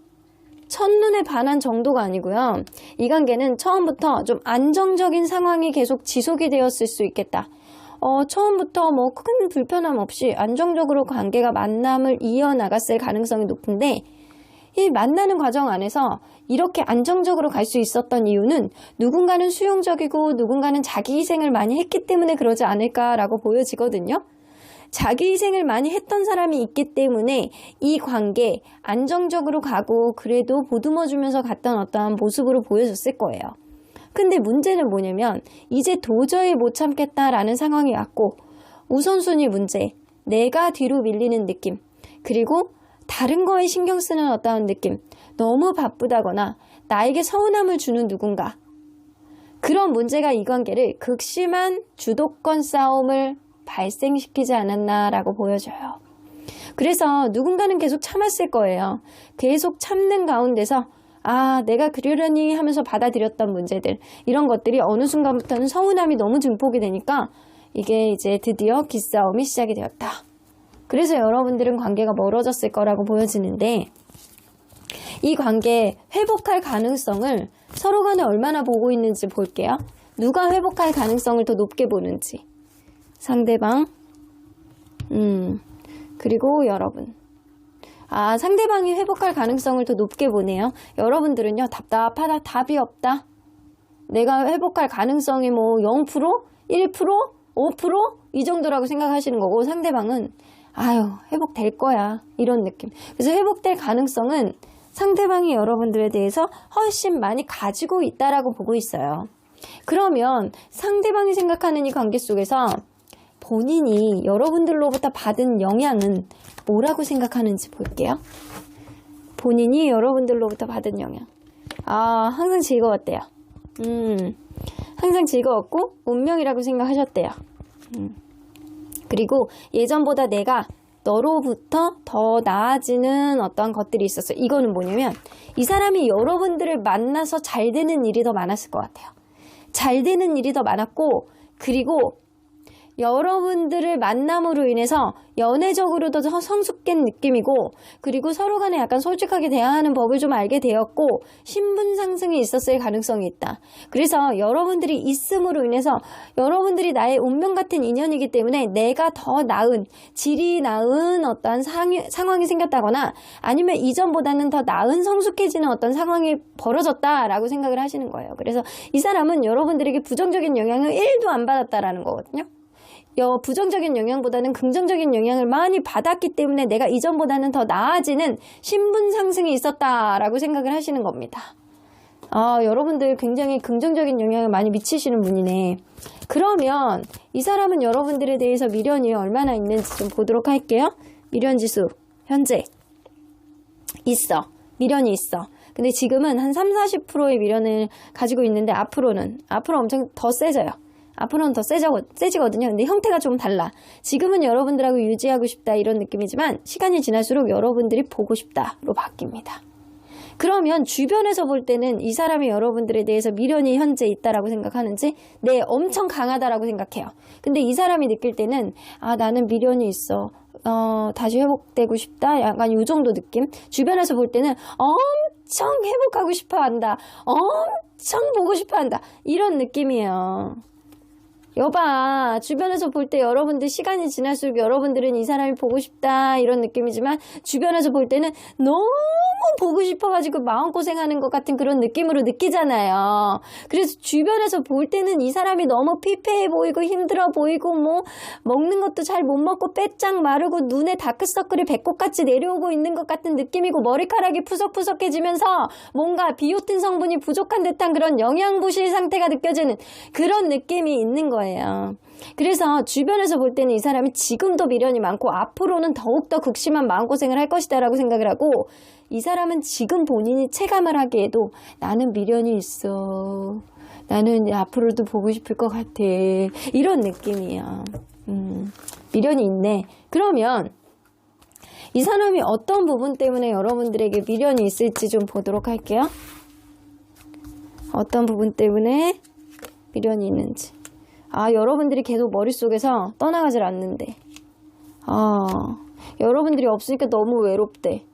첫눈에 반한 정도가 아니고요. 이 관계는 처음부터 좀 안정적인 상황이 계속 지속이 되었을 수 있겠다. 처음부터 뭐 큰 불편함 없이 안정적으로 관계가 만남을 이어나갔을 가능성이 높은데 이 만나는 과정 안에서 이렇게 안정적으로 갈 수 있었던 이유는 누군가는 수용적이고 누군가는 자기 희생을 많이 했기 때문에 그러지 않을까라고 보여지거든요. 자기 희생을 많이 했던 사람이 있기 때문에 이 관계 안정적으로 가고 그래도 보듬어주면서 갔던 어떠한 모습으로 보여졌을 거예요. 근데 문제는 뭐냐면 이제 도저히 못 참겠다라는 상황이 왔고 우선순위 문제, 내가 뒤로 밀리는 느낌, 그리고 다른 거에 신경 쓰는 어떠한 느낌, 너무 바쁘다거나 나에게 서운함을 주는 누군가, 그런 문제가 이 관계를 극심한 주도권 싸움을 발생시키지 않았나라고 보여져요. 그래서 누군가는 계속 참았을 거예요. 계속 참는 가운데서 내가 그러려니 하면서 받아들였던 문제들, 이런 것들이 어느 순간부터는 서운함이 너무 증폭이 되니까 이게 이제 드디어 기싸움이 시작이 되었다. 그래서 여러분들은 관계가 멀어졌을 거라고 보여지는데 이 관계 회복할 가능성을 서로 간에 얼마나 보고 있는지 볼게요. 누가 회복할 가능성을 더 높게 보는지. 상대방, 그리고 여러분. 아, 상대방이 회복할 가능성을 더 높게 보네요. 여러분들은요, 답답하다, 답이 없다. 내가 회복할 가능성이 뭐 0%, 1%, 5% 이 정도라고 생각하시는 거고, 상대방은 아유, 회복될 거야. 이런 느낌. 그래서 회복될 가능성은 상대방이 여러분들에 대해서 훨씬 많이 가지고 있다라고 보고 있어요. 그러면 상대방이 생각하는 이 관계 속에서 본인이 여러분들로부터 받은 영향은 뭐라고 생각하는지 볼게요. 본인이 여러분들로부터 받은 영향. 아, 항상 즐거웠대요. 항상 즐거웠고 운명이라고 생각하셨대요. 그리고 예전보다 내가 너로부터 더 나아지는 어떠한 것들이 있었어요. 이거는 뭐냐면 이 사람이 여러분들을 만나서 잘 되는 일이 더 많았을 것 같아요. 잘 되는 일이 더 많았고, 그리고 여러분들을 만남으로 인해서 연애적으로도 더 성숙된 느낌이고, 그리고 서로 간에 약간 솔직하게 대화하는 법을 좀 알게 되었고, 신분 상승이 있었을 가능성이 있다. 그래서 여러분들이 있음으로 인해서 여러분들이 나의 운명 같은 인연이기 때문에 내가 더 나은, 질이 나은 어떤 상황이 생겼다거나 아니면 이전보다는 더 나은 성숙해지는 어떤 상황이 벌어졌다라고 생각을 하시는 거예요. 그래서 이 사람은 여러분들에게 부정적인 영향을 1도 안 받았다라는 거거든요. 부정적인 영향보다는 긍정적인 영향을 많이 받았기 때문에 내가 이전보다는 더 나아지는 신분 상승이 있었다라고 생각을 하시는 겁니다. 여러분들 굉장히 긍정적인 영향을 많이 미치시는 분이네. 그러면 이 사람은 여러분들에 대해서 미련이 얼마나 있는지 좀 보도록 할게요. 미련지수 현재 있어. 미련이 있어. 근데 지금은 한 30-40%의 미련을 가지고 있는데 앞으로 엄청 더 세져요. 앞으로는 더 세지거든요. 근데 형태가 좀 달라. 지금은 여러분들하고 유지하고 싶다 이런 느낌이지만 시간이 지날수록 여러분들이 보고 싶다로 바뀝니다. 그러면 주변에서 볼 때는 이 사람이 여러분들에 대해서 미련이 현재 있다라고 생각하는지, 네, 엄청 강하다라고 생각해요. 근데 이 사람이 느낄 때는 나는 미련이 있어. 다시 회복되고 싶다. 약간 이 정도 느낌. 주변에서 볼 때는 엄청 회복하고 싶어 한다. 엄청 보고 싶어 한다. 이런 느낌이에요. 여봐, 주변에서 볼 때 여러분들 시간이 지날수록 여러분들은 이 사람이 보고 싶다 이런 느낌이지만 주변에서 볼 때는 너무 보고 싶어가지고 마음고생하는 것 같은 그런 느낌으로 느끼잖아요. 그래서 주변에서 볼 때는 이 사람이 너무 피폐해 보이고 힘들어 보이고 뭐 먹는 것도 잘 못 먹고 빼짝 마르고 눈에 다크서클이 배꼽같이 내려오고 있는 것 같은 느낌이고 머리카락이 푸석푸석해지면서 뭔가 비오틴 성분이 부족한 듯한 그런 영양부실 상태가 느껴지는 그런 느낌이 있는 거예요. 그래서 주변에서 볼 때는 이 사람이 지금도 미련이 많고 앞으로는 더욱더 극심한 마음고생을 할 것이다 라고 생각을 하고, 이 사람은 지금 본인이 체감을 하기에도 나는 미련이 있어. 나는 앞으로도 보고 싶을 것 같아. 이런 느낌이에요. 미련이 있네. 그러면 이 사람이 어떤 부분 때문에 여러분들에게 미련이 있을지 좀 보도록 할게요. 어떤 부분 때문에 미련이 있는지. 여러분들이 계속 머릿속에서 떠나가질 않는데. 여러분들이 없으니까 너무 외롭대.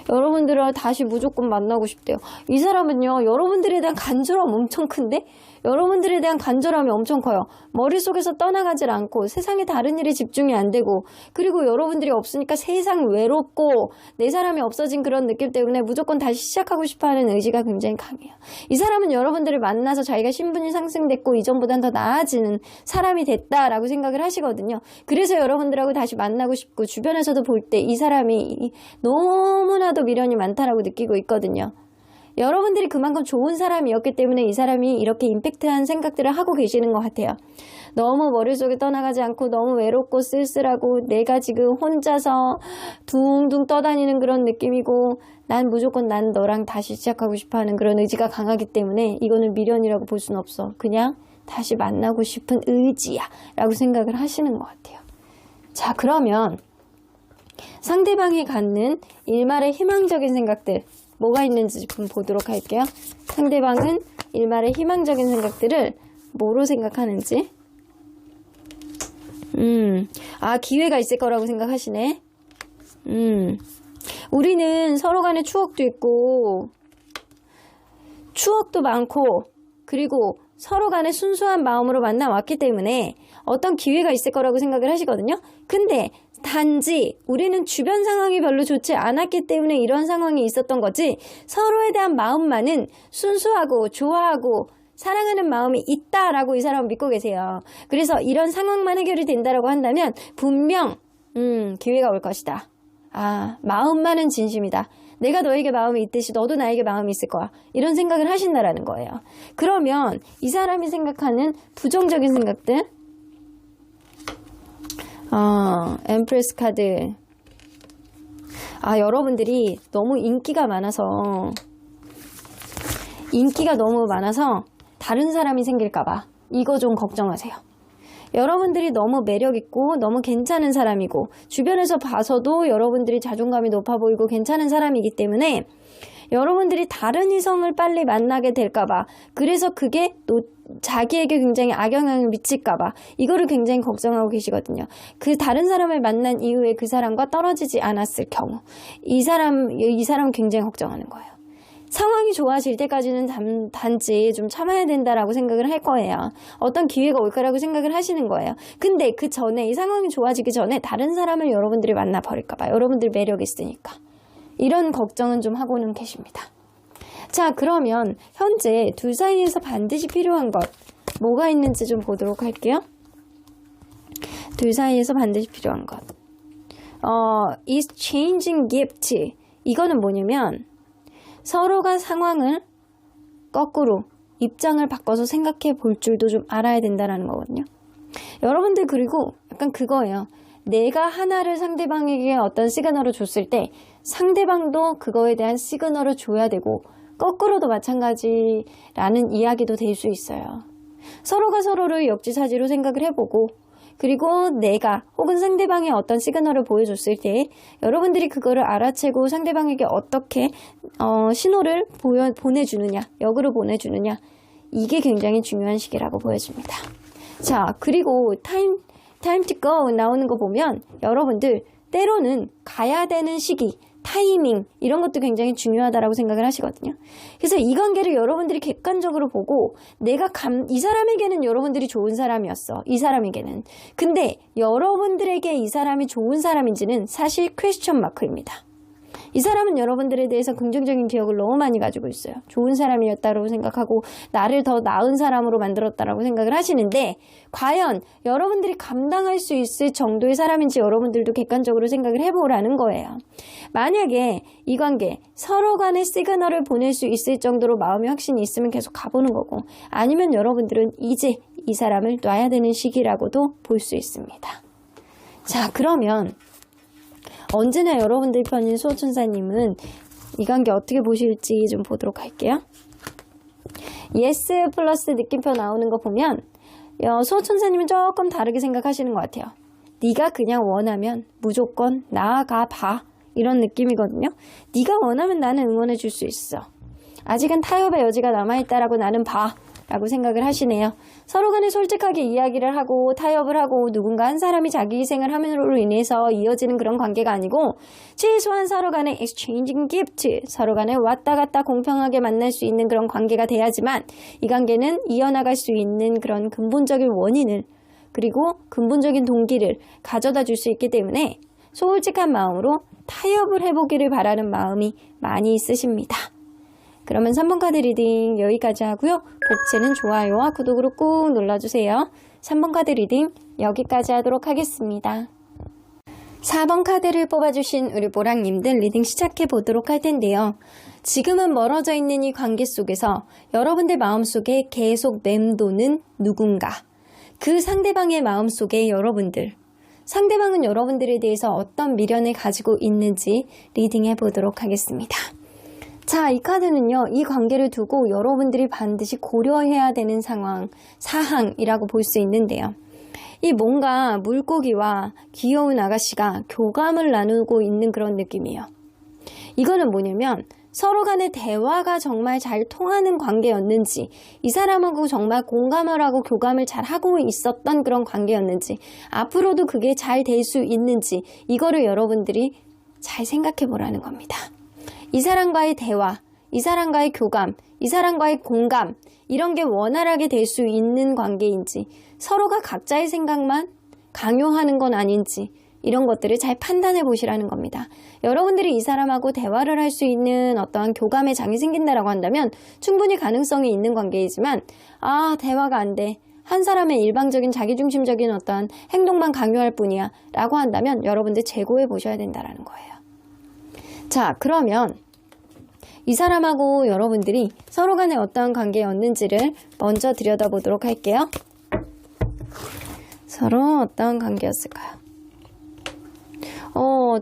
여러분들을 다시 무조건 만나고 싶대요. 이 사람은요, 여러분들에 대한 간절함 엄청 큰데? 여러분들에 대한 간절함이 엄청 커요. 머릿속에서 떠나가질 않고 세상에 다른 일에 집중이 안 되고, 그리고 여러분들이 없으니까 세상 외롭고 내 사람이 없어진 그런 느낌 때문에 무조건 다시 시작하고 싶어하는 의지가 굉장히 강해요. 이 사람은 여러분들을 만나서 자기가 신분이 상승됐고 이전보단 더 나아지는 사람이 됐다라고 생각을 하시거든요. 그래서 여러분들하고 다시 만나고 싶고, 주변에서도 볼 때 이 사람이 너무나도 미련이 많다라고 느끼고 있거든요. 여러분들이 그만큼 좋은 사람이었기 때문에 이 사람이 이렇게 임팩트한 생각들을 하고 계시는 것 같아요. 너무 머릿속에 떠나가지 않고 너무 외롭고 쓸쓸하고 내가 지금 혼자서 둥둥 떠다니는 그런 느낌이고, 무조건 난 너랑 다시 시작하고 싶어하는 그런 의지가 강하기 때문에 이거는 미련이라고 볼 수는 없어. 그냥 다시 만나고 싶은 의지야 라고 생각을 하시는 것 같아요. 자, 그러면 상대방이 갖는 일말의 희망적인 생각들 뭐가 있는지 좀 보도록 할게요. 상대방은 일말의 희망적인 생각들을 뭐로 생각하는지. 기회가 있을 거라고 생각하시네. 우리는 서로 간에 추억도 있고 추억도 많고, 그리고 서로 간에 순수한 마음으로 만나왔기 때문에 어떤 기회가 있을 거라고 생각을 하시거든요. 근데 단지 우리는 주변 상황이 별로 좋지 않았기 때문에 이런 상황이 있었던 거지, 서로에 대한 마음만은 순수하고 좋아하고 사랑하는 마음이 있다라고 이 사람은 믿고 계세요. 그래서 이런 상황만 해결이 된다라고 한다면 분명 기회가 올 것이다. 아, 마음만은 진심이다. 내가 너에게 마음이 있듯이 너도 나에게 마음이 있을 거야. 이런 생각을 하신다라는 거예요. 그러면 이 사람이 생각하는 부정적인 생각들, 엠프레스 카드. 여러분들이 너무 인기가 많아서 다른 사람이 생길까봐 이거 좀 걱정하세요. 여러분들이 너무 매력있고 너무 괜찮은 사람이고 주변에서 봐서도 여러분들이 자존감이 높아 보이고 괜찮은 사람이기 때문에 여러분들이 다른 이성을 빨리 만나게 될까봐, 그래서 그게 또 자기에게 굉장히 악영향을 미칠까봐 이거를 굉장히 걱정하고 계시거든요. 그 다른 사람을 만난 이후에 그 사람과 떨어지지 않았을 경우 이 사람 굉장히 걱정하는 거예요. 상황이 좋아질 때까지는 단지 좀 참아야 된다라고 생각을 할 거예요. 어떤 기회가 올 거라고 생각을 하시는 거예요. 근데 그 전에, 이 상황이 좋아지기 전에 다른 사람을 여러분들이 만나버릴까봐, 여러분들 매력 있으니까 이런 걱정은 좀 하고는 계십니다. 자, 그러면 현재 둘 사이에서 반드시 필요한 것 뭐가 있는지 좀 보도록 할게요. 둘 사이에서 반드시 필요한 것, is changing gift. 이거는 뭐냐면 서로가 상황을 거꾸로 입장을 바꿔서 생각해 볼 줄도 좀 알아야 된다는 거거든요. 여러분들, 그리고 약간 그거예요. 내가 하나를 상대방에게 어떤 시그널을 줬을 때 상대방도 그거에 대한 시그널을 줘야 되고, 거꾸로도 마찬가지라는 이야기도 될 수 있어요. 서로가 서로를 역지사지로 생각을 해보고, 그리고 내가 혹은 상대방이 어떤 시그널을 보여줬을 때 여러분들이 그거를 알아채고 상대방에게 어떻게 신호를 보내주느냐, 역으로 보내주느냐, 이게 굉장히 중요한 시기라고 보여집니다. 자, 그리고 time to go 나오는 거 보면 여러분들 때로는 가야 되는 시기, 타이밍, 이런 것도 굉장히 중요하다라고 생각을 하시거든요. 그래서 이 관계를 여러분들이 객관적으로 보고, 이 사람에게는 여러분들이 좋은 사람이었어. 이 사람에게는. 근데 여러분들에게 이 사람이 좋은 사람인지는 사실 퀘스천 마크입니다. 이 사람은 여러분들에 대해서 긍정적인 기억을 너무 많이 가지고 있어요. 좋은 사람이었다고 생각하고 나를 더 나은 사람으로 만들었다라고 생각을 하시는데, 과연 여러분들이 감당할 수 있을 정도의 사람인지 여러분들도 객관적으로 생각을 해보라는 거예요. 만약에 이 관계 서로 간에 시그널을 보낼 수 있을 정도로 마음의 확신이 있으면 계속 가보는 거고, 아니면 여러분들은 이제 이 사람을 놔야 되는 시기라고도 볼 수 있습니다. 자, 그러면 언제나 여러분들 편인 수호천사님은 이 관계 어떻게 보실지 좀 보도록 할게요. 예스 플러스 느낌표 나오는 거 보면 수호천사님은 조금 다르게 생각하시는 것 같아요. 네가 그냥 원하면 무조건 나아가 봐, 이런 느낌이거든요. 네가 원하면 나는 응원해 줄 수 있어. 아직은 타협의 여지가 남아있다라고 나는 봐, 라고 생각을 하시네요. 서로 간에 솔직하게 이야기를 하고 타협을 하고 누군가 한 사람이 자기 희생을 함으로 인해서 이어지는 그런 관계가 아니고, 최소한 서로 간에 exchanging gift, 서로 간에 왔다 갔다 공평하게 만날 수 있는 그런 관계가 돼야지만 이 관계는 이어나갈 수 있는 그런 근본적인 원인을, 그리고 근본적인 동기를 가져다 줄 수 있기 때문에 솔직한 마음으로 타협을 해보기를 바라는 마음이 많이 있으십니다. 그러면 3번 카드 리딩 여기까지 하고요. 복채는 좋아요와 구독으로 꾹 눌러주세요. 3번 카드 리딩 여기까지 하도록 하겠습니다. 4번 카드를 뽑아주신 우리 보랑님들 리딩 시작해 보도록 할 텐데요. 지금은 멀어져 있는 이 관계 속에서 여러분들 마음속에 계속 맴도는 누군가, 그 상대방의 마음속에 상대방은 여러분들에 대해서 어떤 미련을 가지고 있는지 리딩해 보도록 하겠습니다. 자, 이 카드는요, 이 관계를 두고 여러분들이 반드시 고려해야 되는 사항이라고 볼 수 있는데요. 이 뭔가 물고기와 귀여운 아가씨가 교감을 나누고 있는 그런 느낌이에요. 이거는 뭐냐면 서로 간의 대화가 정말 잘 통하는 관계였는지, 이 사람하고 정말 공감을 하고 교감을 잘 하고 있었던 그런 관계였는지, 앞으로도 그게 잘 될 수 있는지, 이거를 여러분들이 잘 생각해 보라는 겁니다. 이 사람과의 대화, 이 사람과의 교감, 이 사람과의 공감, 이런 게 원활하게 될 수 있는 관계인지, 서로가 각자의 생각만 강요하는 건 아닌지 이런 것들을 잘 판단해 보시라는 겁니다. 여러분들이 이 사람하고 대화를 할 수 있는 어떠한 교감의 장이 생긴다라고 한다면 충분히 가능성이 있는 관계이지만 대화가 안 돼. 한 사람의 일방적인 자기중심적인 어떠한 행동만 강요할 뿐이야 라고 한다면 여러분들 재고해 보셔야 된다는 거예요. 자, 그러면 이 사람하고 여러분들이 서로 간에 어떠한 관계였는지를 먼저 들여다보도록 할게요. 서로 어떠한 관계였을까요?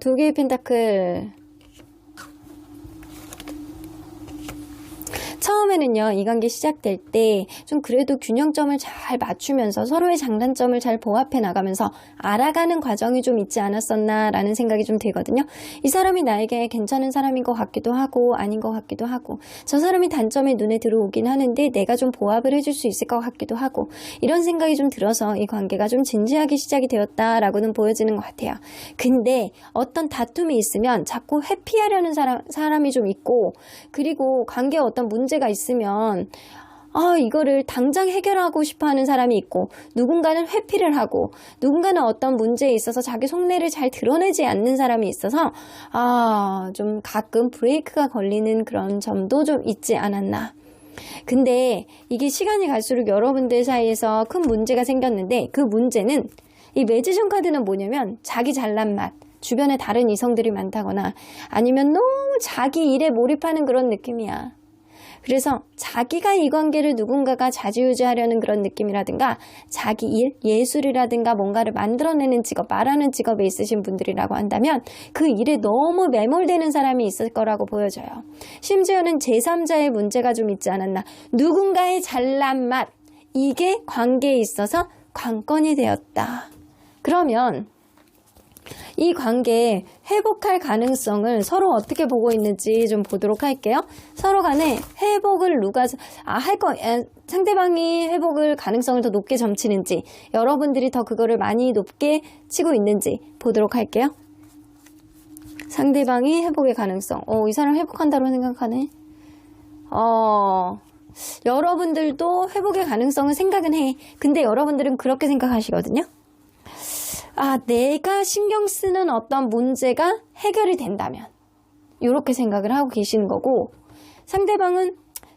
두 개의 펜타클. 처음에는요, 이 관계 시작될 때 좀 그래도 균형점을 잘 맞추면서 서로의 장단점을 잘 보합해 나가면서 알아가는 과정이 좀 있지 않았었나 라는 생각이 좀 들거든요. 이 사람이 나에게 괜찮은 사람인 것 같기도 하고 아닌 것 같기도 하고 저 사람이 단점이 눈에 들어오긴 하는데 내가 좀 보합을 해줄 수 있을 것 같기도 하고 이런 생각이 좀 들어서 이 관계가 좀 진지하게 시작이 되었다라고는 보여지는 것 같아요. 근데 어떤 다툼이 있으면 자꾸 회피하려는 사람이 좀 있고 그리고 관계에 어떤 문제가 있으면 이거를 당장 해결하고 싶어 하는 사람이 있고 누군가는 회피를 하고 누군가는 어떤 문제에 있어서 자기 속내를 잘 드러내지 않는 사람이 있어서 좀 가끔 브레이크가 걸리는 그런 점도 좀 있지 않았나. 근데 이게 시간이 갈수록 여러분들 사이에서 큰 문제가 생겼는데 그 문제는 이 매지션 카드는 뭐냐면 자기 잘난 맛, 주변에 다른 이성들이 많다거나 아니면 너무 자기 일에 몰입하는 그런 느낌이야. 그래서 자기가 이 관계를 누군가가 좌지우지하려는 그런 느낌이라든가 자기 일, 예술이라든가 뭔가를 만들어내는 직업, 말하는 직업에 있으신 분들이라고 한다면 그 일에 너무 매몰되는 사람이 있을 거라고 보여져요. 심지어는 제3자의 문제가 좀 있지 않았나. 누군가의 잘난 맛, 이게 관계에 있어서 관건이 되었다. 그러면 이 관계 회복할 가능성을 서로 어떻게 보고 있는지 좀 보도록 할게요. 서로 간에 회복을 누가 상대방이 회복을 가능성을 더 높게 점치는지 여러분들이 더 그거를 많이 높게 치고 있는지 보도록 할게요. 상대방이 회복의 가능성. 이 사람 회복한다고 생각하네. 여러분들도 회복의 가능성을 생각은 해. 근데 여러분들은 그렇게 생각하시거든요. 내가 신경 쓰는 어떤 문제가 해결이 된다면 이렇게 생각을 하고 계시는 거고 상대방은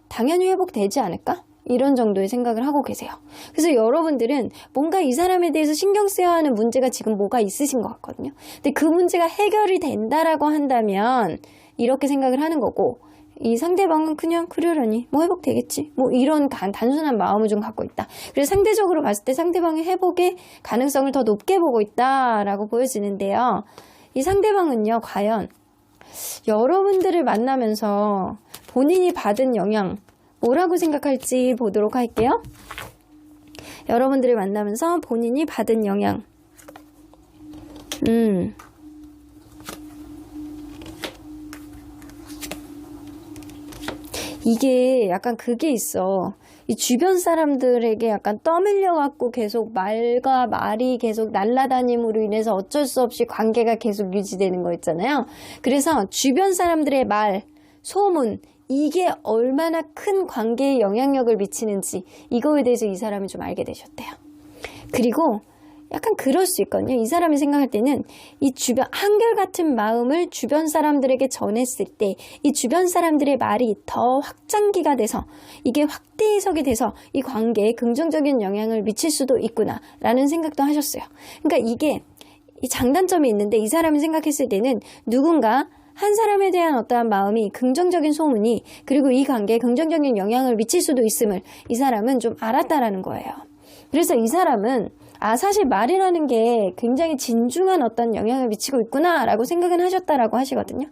당연히 회복되지 않을까? 이런 정도의 생각을 하고 계세요. 그래서 여러분들은 뭔가 이 사람에 대해서 신경 써야 하는 문제가 지금 뭐가 있으신 것 같거든요. 근데 그 문제가 해결이 된다라고 한다면 이렇게 생각을 하는 거고 이 상대방은 그냥 그러려니 뭐 회복되겠지 뭐 이런 단순한 마음을 좀 갖고 있다. 그래서 상대적으로 봤을 때 상대방의 회복의 가능성을 더 높게 보고 있다라고 보여지는데요. 이 상대방은요 과연 여러분들을 만나면서 본인이 받은 영향 뭐라고 생각할지 보도록 할게요. 여러분들을 만나면서 본인이 받은 영향 이게 약간 그게 있어. 이 주변 사람들에게 약간 떠밀려갖고 계속 말과 말이 계속 날아다님으로 인해서 어쩔 수 없이 관계가 계속 유지되는 거 있잖아요. 그래서 주변 사람들의 말, 소문, 이게 얼마나 큰 관계에 영향력을 미치는지 이거에 대해서 이 사람이 좀 알게 되셨대요. 그리고 약간 그럴 수 있거든요. 이 사람이 생각할 때는 이 주변 한결같은 마음을 주변 사람들에게 전했을 때 이 주변 사람들의 말이 더 확장기가 돼서 이게 확대 해석이 돼서 이 관계에 긍정적인 영향을 미칠 수도 있구나 라는 생각도 하셨어요. 그러니까 이게 이 장단점이 있는데 이 사람이 생각했을 때는 누군가 한 사람에 대한 어떠한 마음이 긍정적인 소문이 그리고 이 관계에 긍정적인 영향을 미칠 수도 있음을 이 사람은 좀 알았다라는 거예요. 그래서 이 사람은 사실 말이라는 게 굉장히 진중한 어떤 영향을 미치고 있구나 라고 생각은 하셨다라고 하시거든요.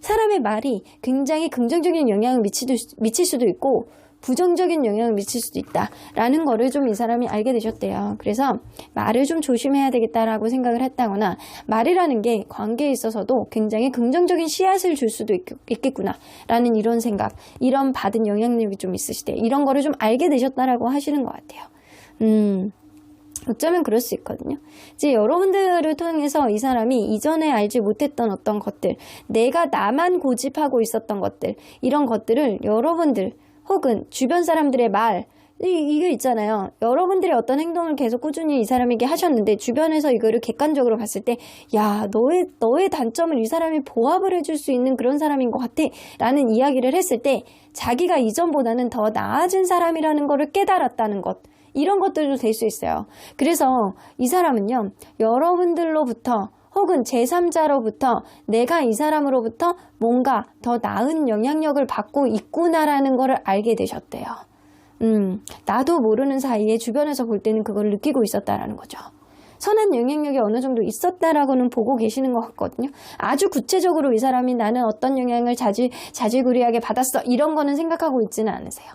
사람의 말이 굉장히 긍정적인 영향을 미칠 수도 있고 부정적인 영향을 미칠 수도 있다라는 거를 좀 이 사람이 알게 되셨대요. 그래서 말을 좀 조심해야 되겠다라고 생각을 했다거나 말이라는 게 관계에 있어서도 굉장히 긍정적인 씨앗을 줄 수도 있겠구나라는 이런 생각, 이런 받은 영향력이 좀 있으시대. 이런 거를 좀 알게 되셨다라고 하시는 것 같아요. 어쩌면 그럴 수 있거든요. 이제 여러분들을 통해서 이 사람이 이전에 알지 못했던 어떤 것들, 내가 나만 고집하고 있었던 것들, 이런 것들을 여러분들 혹은 주변 사람들의 말, 이게 있잖아요. 여러분들이 어떤 행동을 계속 꾸준히 이 사람에게 하셨는데 주변에서 이거를 객관적으로 봤을 때 야, 너의 단점을 이 사람이 보합을 해줄 수 있는 그런 사람인 것 같아 라는 이야기를 했을 때 자기가 이전보다는 더 나아진 사람이라는 거를 깨달았다는 것, 이런 것들도 될 수 있어요. 그래서 이 사람은요, 여러분들로부터 혹은 제3자로부터 내가 이 사람으로부터 뭔가 더 나은 영향력을 받고 있구나라는 거를 알게 되셨대요. 나도 모르는 사이에 주변에서 볼 때는 그걸 느끼고 있었다라는 거죠. 선한 영향력이 어느 정도 있었다라고는 보고 계시는 것 같거든요. 아주 구체적으로 이 사람이 나는 어떤 영향을 자질구레하게 받았어, 이런 거는 생각하고 있지는 않으세요.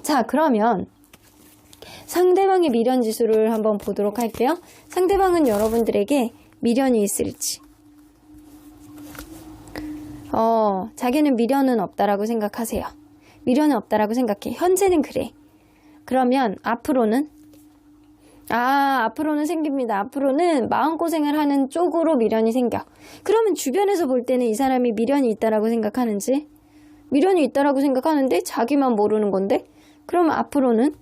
자, 그러면 상대방의 미련 지수를 한번 보도록 할게요. 상대방은 여러분들에게 미련이 있을지. 자기는 미련은 없다라고 생각하세요. 미련은 없다라고 생각해. 현재는 그래. 그러면 앞으로는? 앞으로는 생깁니다. 앞으로는 마음고생을 하는 쪽으로 미련이 생겨. 그러면 주변에서 볼 때는 이 사람이 미련이 있다라고 생각하는지? 미련이 있다라고 생각하는데 자기만 모르는 건데? 그러면 앞으로는?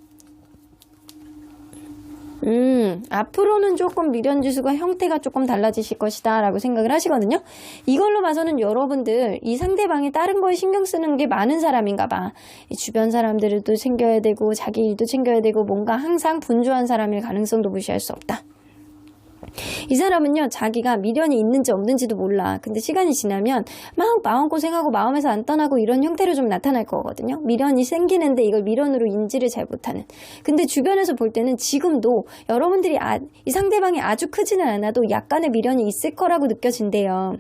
앞으로는 조금 미련 지수가 형태가 조금 달라지실 것이다 라고 생각을 하시거든요. 이걸로 봐서는 여러분들 이 상대방이 다른 거에 신경 쓰는 게 많은 사람인가 봐. 주변 사람들도 챙겨야 되고 자기 일도 챙겨야 되고 뭔가 항상 분주한 사람일 가능성도 무시할 수 없다. 이 사람은요, 자기가 미련이 있는지 없는지도 몰라. 근데 시간이 지나면 막 마음고생하고 마음에서 안 떠나고 이런 형태로 좀 나타날 거거든요. 미련이 생기는데 이걸 미련으로 인지를 잘 못하는. 근데 주변에서 볼 때는 지금도 여러분들이 이 상대방이 아주 크지는 않아도 약간의 미련이 있을 거라고 느껴진대요.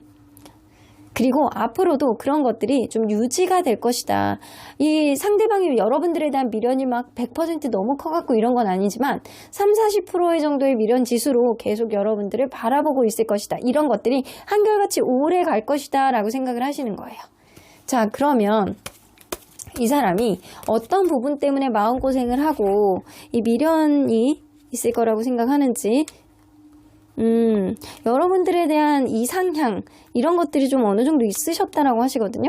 그리고 앞으로도 그런 것들이 좀 유지가 될 것이다. 이 상대방이 여러분들에 대한 미련이 막 100% 너무 커갖고 이런 건 아니지만 30-40% 정도의 미련 지수로 계속 여러분들을 바라보고 있을 것이다. 이런 것들이 한결같이 오래 갈 것이다 라고 생각을 하시는 거예요. 자, 그러면 이 사람이 어떤 부분 때문에 마음고생을 하고 이 미련이 있을 거라고 생각하는지, 여러분들에 대한 이상향, 이런 것들이 좀 어느 정도 있으셨다라고 하시거든요.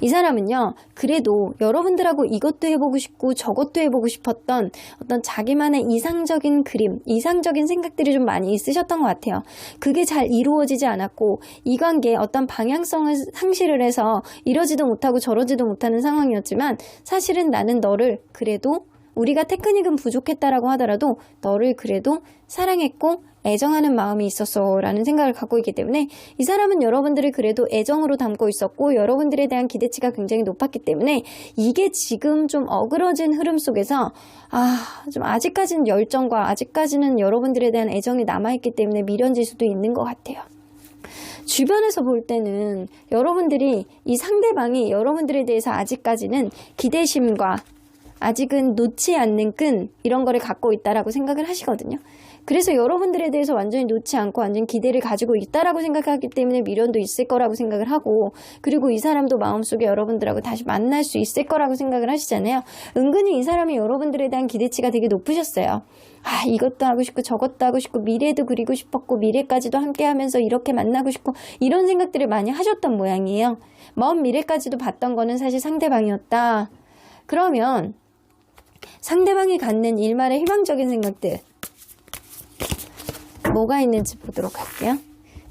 이 사람은요, 그래도 여러분들하고 이것도 해보고 싶고 저것도 해보고 싶었던 어떤 자기만의 이상적인 그림, 이상적인 생각들이 좀 많이 있으셨던 것 같아요. 그게 잘 이루어지지 않았고 이 관계에 어떤 방향성을 상실을 해서 이러지도 못하고 저러지도 못하는 상황이었지만 사실은 나는 너를 그래도 우리가 테크닉은 부족했다라고 하더라도 너를 그래도 사랑했고 애정하는 마음이 있었어 라는 생각을 갖고 있기 때문에 이 사람은 여러분들을 그래도 애정으로 담고 있었고 여러분들에 대한 기대치가 굉장히 높았기 때문에 이게 지금 좀 어그러진 흐름 속에서 좀 아직까지는 열정과 아직까지는 여러분들에 대한 애정이 남아있기 때문에 미련 지수도 있는 것 같아요. 주변에서 볼 때는 여러분들이 이 상대방이 여러분들에 대해서 아직까지는 기대심과 아직은 놓지 않는 끈, 이런 거를 갖고 있다라고 생각을 하시거든요. 그래서 여러분들에 대해서 완전히 놓지 않고 완전 기대를 가지고 있다라고 생각하기 때문에 미련도 있을 거라고 생각을 하고, 그리고 이 사람도 마음속에 여러분들하고 다시 만날 수 있을 거라고 생각을 하시잖아요. 은근히 이 사람이 여러분들에 대한 기대치가 되게 높으셨어요. 이것도 하고 싶고 저것도 하고 싶고 미래도 그리고 싶었고 미래까지도 함께 하면서 이렇게 만나고 싶고 이런 생각들을 많이 하셨던 모양이에요. 먼 미래까지도 봤던 거는 사실 상대방이었다. 그러면 상대방이 갖는 일말의 희망적인 생각들 뭐가 있는지 보도록 할게요.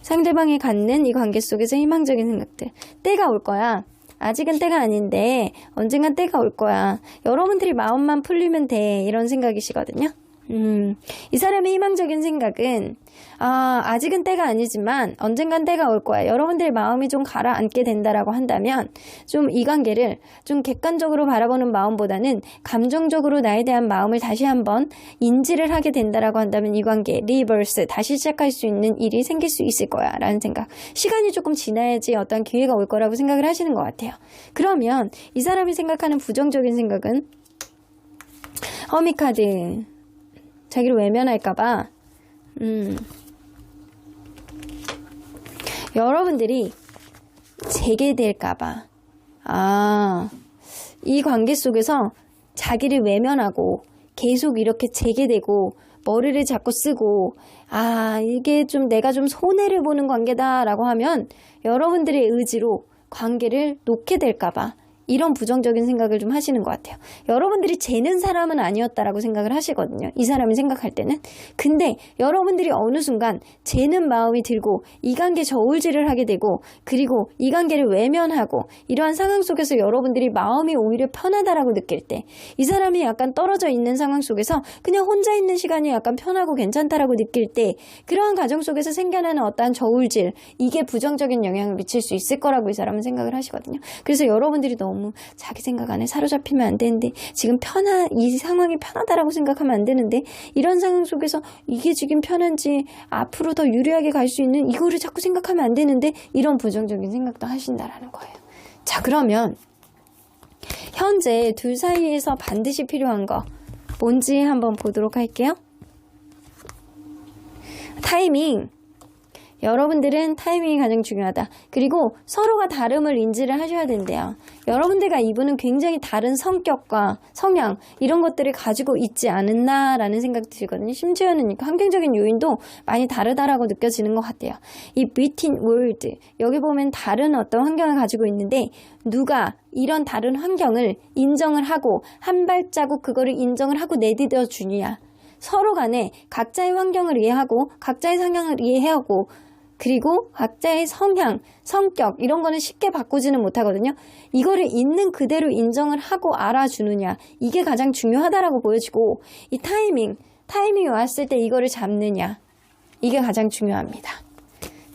상대방이 갖는 이 관계 속에서 희망적인 생각들. 때가 올 거야. 아직은 때가 아닌데 언젠간 때가 올 거야. 여러분들이 마음만 풀리면 돼. 이런 생각이시거든요. 이 사람의 희망적인 생각은 아직은 때가 아니지만 언젠간 때가 올 거야. 여러분들의 마음이 좀 가라앉게 된다라고 한다면 좀 이 관계를 좀 객관적으로 바라보는 마음보다는 감정적으로 나에 대한 마음을 다시 한번 인지를 하게 된다라고 한다면 이 관계 리버스 다시 시작할 수 있는 일이 생길 수 있을 거야 라는 생각. 시간이 조금 지나야지 어떤 기회가 올 거라고 생각을 하시는 것 같아요. 그러면 이 사람이 생각하는 부정적인 생각은 허미카드, 자기를 외면할까봐 여러분들이 재개될까봐 이 관계 속에서 자기를 외면하고 계속 이렇게 재개되고 머리를 자꾸 쓰고 이게 좀 내가 좀 손해를 보는 관계다 라고 하면 여러분들의 의지로 관계를 놓게 될까봐 이런 부정적인 생각을 좀 하시는 것 같아요. 여러분들이 쟤는 사람은 아니었다라고 생각을 하시거든요. 이 사람이 생각할 때는. 근데 여러분들이 어느 순간 쟤는 마음이 들고 이 관계 저울질을 하게 되고 그리고 이 관계를 외면하고 이러한 상황 속에서 여러분들이 마음이 오히려 편하다라고 느낄 때 이 사람이 약간 떨어져 있는 상황 속에서 그냥 혼자 있는 시간이 약간 편하고 괜찮다라고 느낄 때 그러한 가정 속에서 생겨나는 어떠한 저울질 이게 부정적인 영향을 미칠 수 있을 거라고 이 사람은 생각을 하시거든요. 그래서 여러분들이 너무 자기 생각 안에 사로잡히면 안 되는데 지금 이 상황이 편하다라고 생각하면 안 되는데 이런 상황 속에서 이게 지금 편한지 앞으로 더 유리하게 갈 수 있는 이거를 자꾸 생각하면 안 되는데 이런 부정적인 생각도 하신다라는 거예요. 자, 그러면 현재 둘 사이에서 반드시 필요한 거 뭔지 한번 보도록 할게요. 타이밍. 여러분들은 타이밍이 가장 중요하다. 그리고 서로가 다름을 인지를 하셔야 된대요. 여러분들과 이분은 굉장히 다른 성격과 성향 이런 것들을 가지고 있지 않았나라는 생각이 들거든요. 심지어는 환경적인 요인도 많이 다르다라고 느껴지는 것 같아요. 이 between world 여기 보면 다른 어떤 환경을 가지고 있는데 누가 이런 다른 환경을 인정을 하고 한 발자국 그거를 인정을 하고 내디뎌 주느냐. 서로 간에 각자의 환경을 이해하고 각자의 성향을 이해하고 그리고 각자의 성향, 성격 이런 거는 쉽게 바꾸지는 못하거든요. 이거를 있는 그대로 인정을 하고 알아주느냐 이게 가장 중요하다라고 보여지고 이 타이밍이 왔을 때 이거를 잡느냐 이게 가장 중요합니다.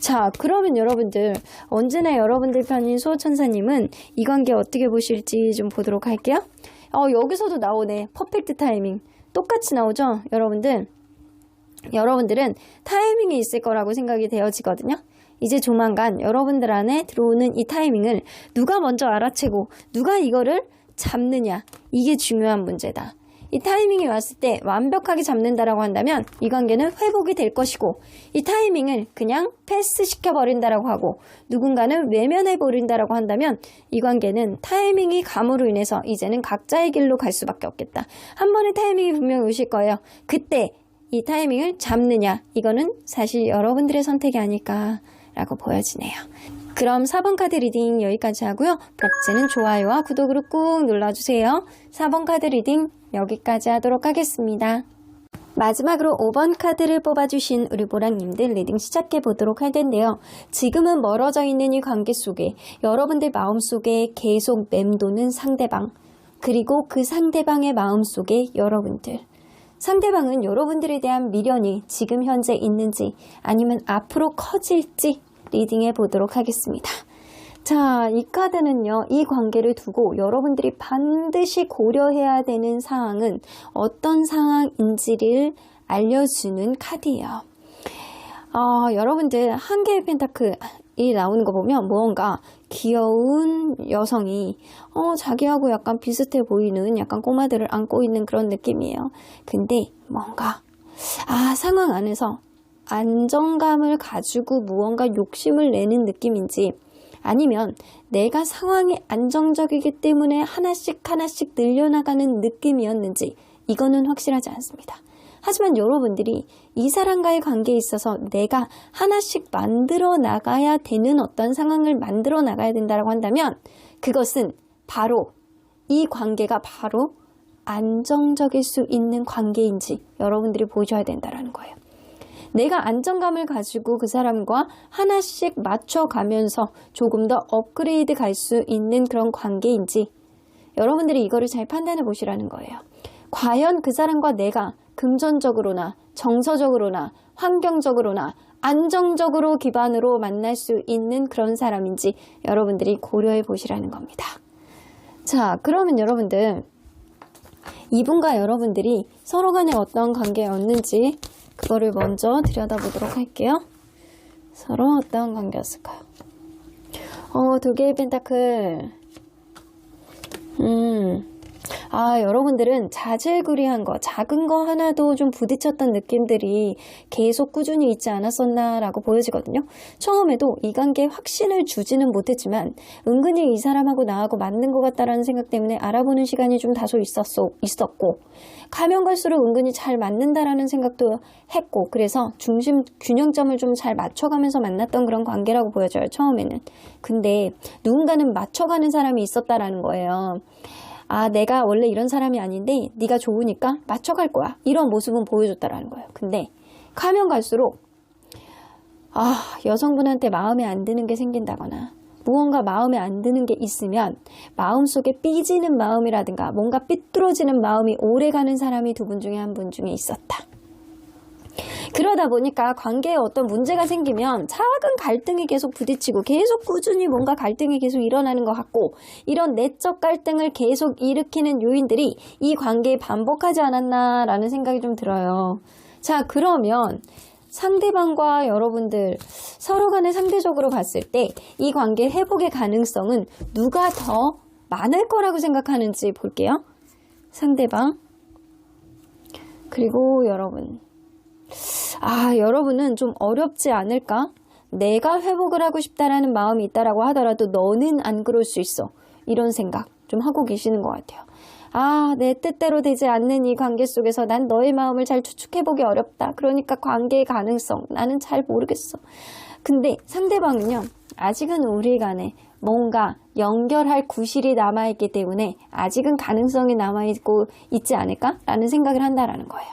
자, 그러면 여러분들 언제나 여러분들 편인 수호천사님은 이 관계 어떻게 보실지 좀 보도록 할게요. 여기서도 나오네. 퍼펙트 타이밍. 똑같이 나오죠? 여러분들은 타이밍이 있을 거라고 생각이 되어지거든요. 이제 조만간 여러분들 안에 들어오는 이 타이밍을 누가 먼저 알아채고 누가 이거를 잡느냐 이게 중요한 문제다. 이 타이밍이 왔을 때 완벽하게 잡는다라고 한다면 이 관계는 회복이 될 것이고 이 타이밍을 그냥 패스시켜버린다라고 하고 누군가는 외면해버린다라고 한다면 이 관계는 타이밍이 감으로 인해서 이제는 각자의 길로 갈 수밖에 없겠다. 한 번의 타이밍이 분명히 오실 거예요. 그때 이 타이밍을 잡느냐 이거는 사실 여러분들의 선택이 아닐까라고 보여지네요. 그럼 4번 카드 리딩 여기까지 하고요. 복제는 좋아요와 구독으로 꾹 눌러주세요. 4번 카드 리딩 여기까지 하도록 하겠습니다. 마지막으로 5번 카드를 뽑아주신 우리 보라님들 리딩 시작해 보도록 할 텐데요. 지금은 멀어져 있는 이 관계 속에 여러분들 마음속에 계속 맴도는 상대방 그리고 그 상대방의 마음속에 여러분들 상대방은 여러분들에 대한 미련이 지금 현재 있는지 아니면 앞으로 커질지 리딩해 보도록 하겠습니다. 자, 이 카드는요. 이 관계를 두고 여러분들이 반드시 고려해야 되는 사항은 어떤 상황인지를 알려주는 카드예요. 여러분들 한 개의 펜타클이 나오는 거 보면 무언가 귀여운 여성이 자기하고 약간 비슷해 보이는 약간 꼬마들을 안고 있는 그런 느낌이에요. 근데 뭔가 상황 안에서 안정감을 가지고 무언가 욕심을 내는 느낌인지 아니면 내가 상황이 안정적이기 때문에 하나씩 늘려나가는 느낌이었는지 이거는 확실하지 않습니다. 하지만 여러분들이 이 사람과의 관계에 있어서 내가 하나씩 만들어 나가야 되는 어떤 상황을 만들어 나가야 된다고 한다면 그것은 바로 이 관계가 바로 안정적일 수 있는 관계인지 여러분들이 보셔야 된다는 거예요. 내가 안정감을 가지고 그 사람과 하나씩 맞춰가면서 조금 더 업그레이드 갈 수 있는 그런 관계인지 여러분들이 이거를 잘 판단해 보시라는 거예요. 과연 그 사람과 내가 금전적으로나 정서적으로나 환경적으로나 안정적으로 기반으로 만날 수 있는 그런 사람인지 여러분들이 고려해 보시라는 겁니다. 자, 그러면 여러분들 이분과 여러분들이 서로 간에 어떤 관계였는지 그거를 먼저 들여다보도록 할게요. 서로 어떤 관계였을까요? 두 개의 펜타클. 여러분들은 자질구레한 거, 작은 거 하나도 좀 부딪혔던 느낌들이 계속 꾸준히 있지 않았었나라고 보여지거든요. 처음에도 이 관계에 확신을 주지는 못했지만 은근히 이 사람하고 나하고 맞는 것 같다라는 생각 때문에 알아보는 시간이 좀 다소 있었고 가면 갈수록 은근히 잘 맞는다라는 생각도 했고 그래서 중심 균형점을 좀 잘 맞춰가면서 만났던 그런 관계라고 보여져요. 처음에는. 근데 누군가는 맞춰가는 사람이 있었다라는 거예요. 내가 원래 이런 사람이 아닌데 네가 좋으니까 맞춰갈 거야. 이런 모습은 보여줬다라는 거예요. 근데 가면 갈수록 여성분한테 마음에 안 드는 게 생긴다거나 무언가 마음에 안 드는 게 있으면 마음속에 삐지는 마음이라든가 뭔가 삐뚤어지는 마음이 오래가는 사람이 두 분 중에 한 분 중에 있었다. 그러다 보니까 관계에 어떤 문제가 생기면 작은 갈등이 계속 부딪히고 계속 꾸준히 뭔가 갈등이 계속 일어나는 것 같고 이런 내적 갈등을 계속 일으키는 요인들이 이 관계에 반복하지 않았나라는 생각이 좀 들어요. 자, 그러면 상대방과 여러분들 서로 간에 상대적으로 봤을 때 이 관계 회복의 가능성은 누가 더 많을 거라고 생각하는지 볼게요. 상대방 그리고 여러분. 여러분은 좀 어렵지 않을까? 내가 회복을 하고 싶다라는 마음이 있다라고 하더라도 너는 안 그럴 수 있어. 이런 생각 좀 하고 계시는 것 같아요. 내 뜻대로 되지 않는 이 관계 속에서 난 너의 마음을 잘 추측해보기 어렵다. 그러니까 관계의 가능성 나는 잘 모르겠어. 근데 상대방은요. 아직은 우리 간에 뭔가 연결할 구실이 남아있기 때문에 아직은 가능성이 남아있고 있지 않을까라는 생각을 한다라는 거예요.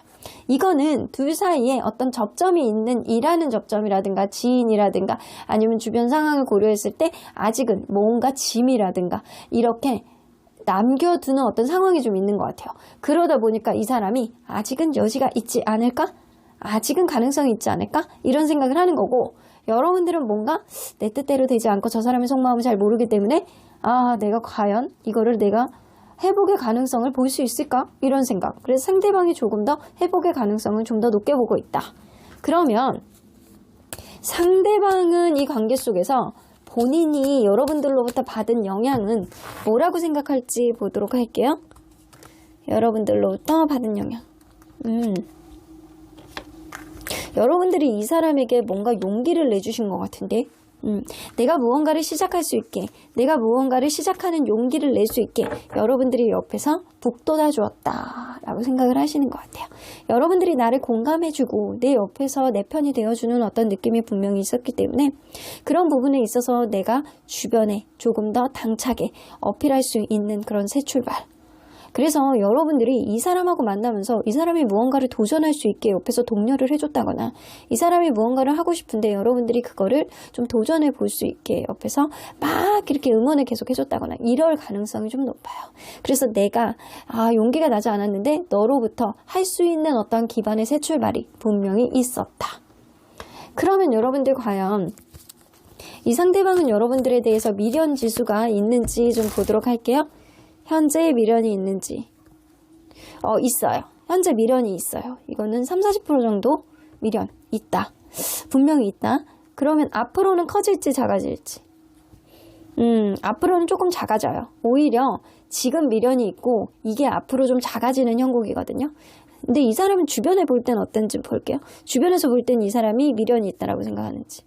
이거는 둘 사이에 어떤 접점이 있는 일하는 접점이라든가 지인이라든가 아니면 주변 상황을 고려했을 때 아직은 뭔가 짐이라든가 이렇게 남겨두는 어떤 상황이 좀 있는 것 같아요. 그러다 보니까 이 사람이 아직은 여지가 있지 않을까? 아직은 가능성이 있지 않을까? 이런 생각을 하는 거고 여러분들은 뭔가 내 뜻대로 되지 않고 저 사람의 속마음을 잘 모르기 때문에 내가 과연 이거를 내가 회복의 가능성을 볼 수 있을까? 이런 생각. 그래서 상대방이 조금 더 회복의 가능성을 좀 더 높게 보고 있다. 그러면 상대방은 이 관계 속에서 본인이 여러분들로부터 받은 영향은 뭐라고 생각할지 보도록 할게요. 여러분들로부터 받은 영향. 여러분들이 이 사람에게 뭔가 용기를 내주신 것 같은데 내가 무언가를 시작할 수 있게 내가 무언가를 시작하는 용기를 낼 수 있게 여러분들이 옆에서 북돋아 주었다 라고 생각을 하시는 것 같아요. 여러분들이 나를 공감해주고 내 옆에서 내 편이 되어주는 어떤 느낌이 분명히 있었기 때문에 그런 부분에 있어서 내가 주변에 조금 더 당차게 어필할 수 있는 그런 새 출발. 그래서 여러분들이 이 사람하고 만나면서 이 사람이 무언가를 도전할 수 있게 옆에서 독려를 해줬다거나 이 사람이 무언가를 하고 싶은데 여러분들이 그거를 좀 도전해 볼 수 있게 옆에서 막 이렇게 응원을 계속 해줬다거나 이럴 가능성이 좀 높아요. 그래서 내가 용기가 나지 않았는데 너로부터 할 수 있는 어떤 기반의 새 출발이 분명히 있었다. 그러면 여러분들 과연 이 상대방은 여러분들에 대해서 미련 지수가 있는지 좀 보도록 할게요. 현재 미련이 있는지 있어요. 현재 미련이 있어요. 이거는 30-40% 정도 미련 있다. 분명히 있다. 그러면 앞으로는 커질지 작아질지 앞으로는 조금 작아져요. 오히려 지금 미련이 있고 이게 앞으로 좀 작아지는 형국이거든요. 근데 이 사람은 주변에 볼 땐 어떤지 볼게요. 주변에서 볼 땐 이 사람이 미련이 있다라고 생각하는지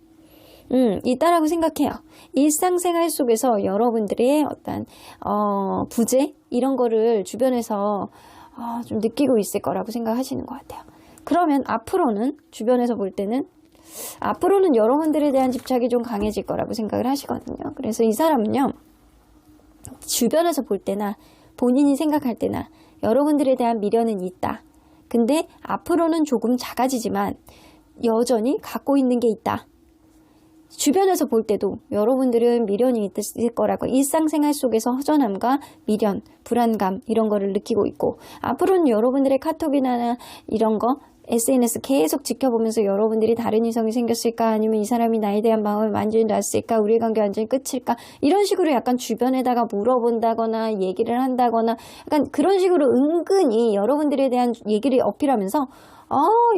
있다라고 생각해요. 일상생활 속에서 여러분들의 어떤 부재 이런 거를 주변에서 좀 느끼고 있을 거라고 생각하시는 것 같아요. 그러면 앞으로는 주변에서 볼 때는 앞으로는 여러분들에 대한 집착이 좀 강해질 거라고 생각을 하시거든요. 그래서 이 사람은요. 주변에서 볼 때나 본인이 생각할 때나 여러분들에 대한 미련은 있다. 근데 앞으로는 조금 작아지지만 여전히 갖고 있는 게 있다. 주변에서 볼 때도 여러분들은 미련이 있을 거라고 일상생활 속에서 허전함과 미련, 불안감 이런 거를 느끼고 있고 앞으로는 여러분들의 카톡이나 이런 거 SNS 계속 지켜보면서 여러분들이 다른 이성이 생겼을까 아니면 이 사람이 나에 대한 마음을 완전히 놨을까 우리의 관계 완전히 끝일까 이런 식으로 약간 주변에다가 물어본다거나 얘기를 한다거나 약간 그런 식으로 은근히 여러분들에 대한 얘기를 어필하면서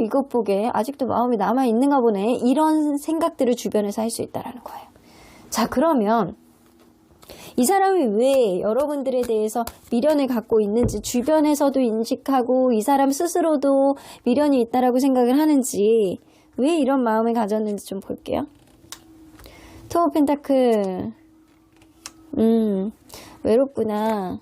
이것 보게 아직도 마음이 남아있는가 보네 이런 생각들을 주변에서 할 수 있다는 거예요. 자 그러면 이 사람이 왜 여러분들에 대해서 미련을 갖고 있는지 주변에서도 인식하고 이 사람 스스로도 미련이 있다라고 생각을 하는지 왜 이런 마음을 가졌는지 좀 볼게요. 투 오브 펜타클. 외롭구나.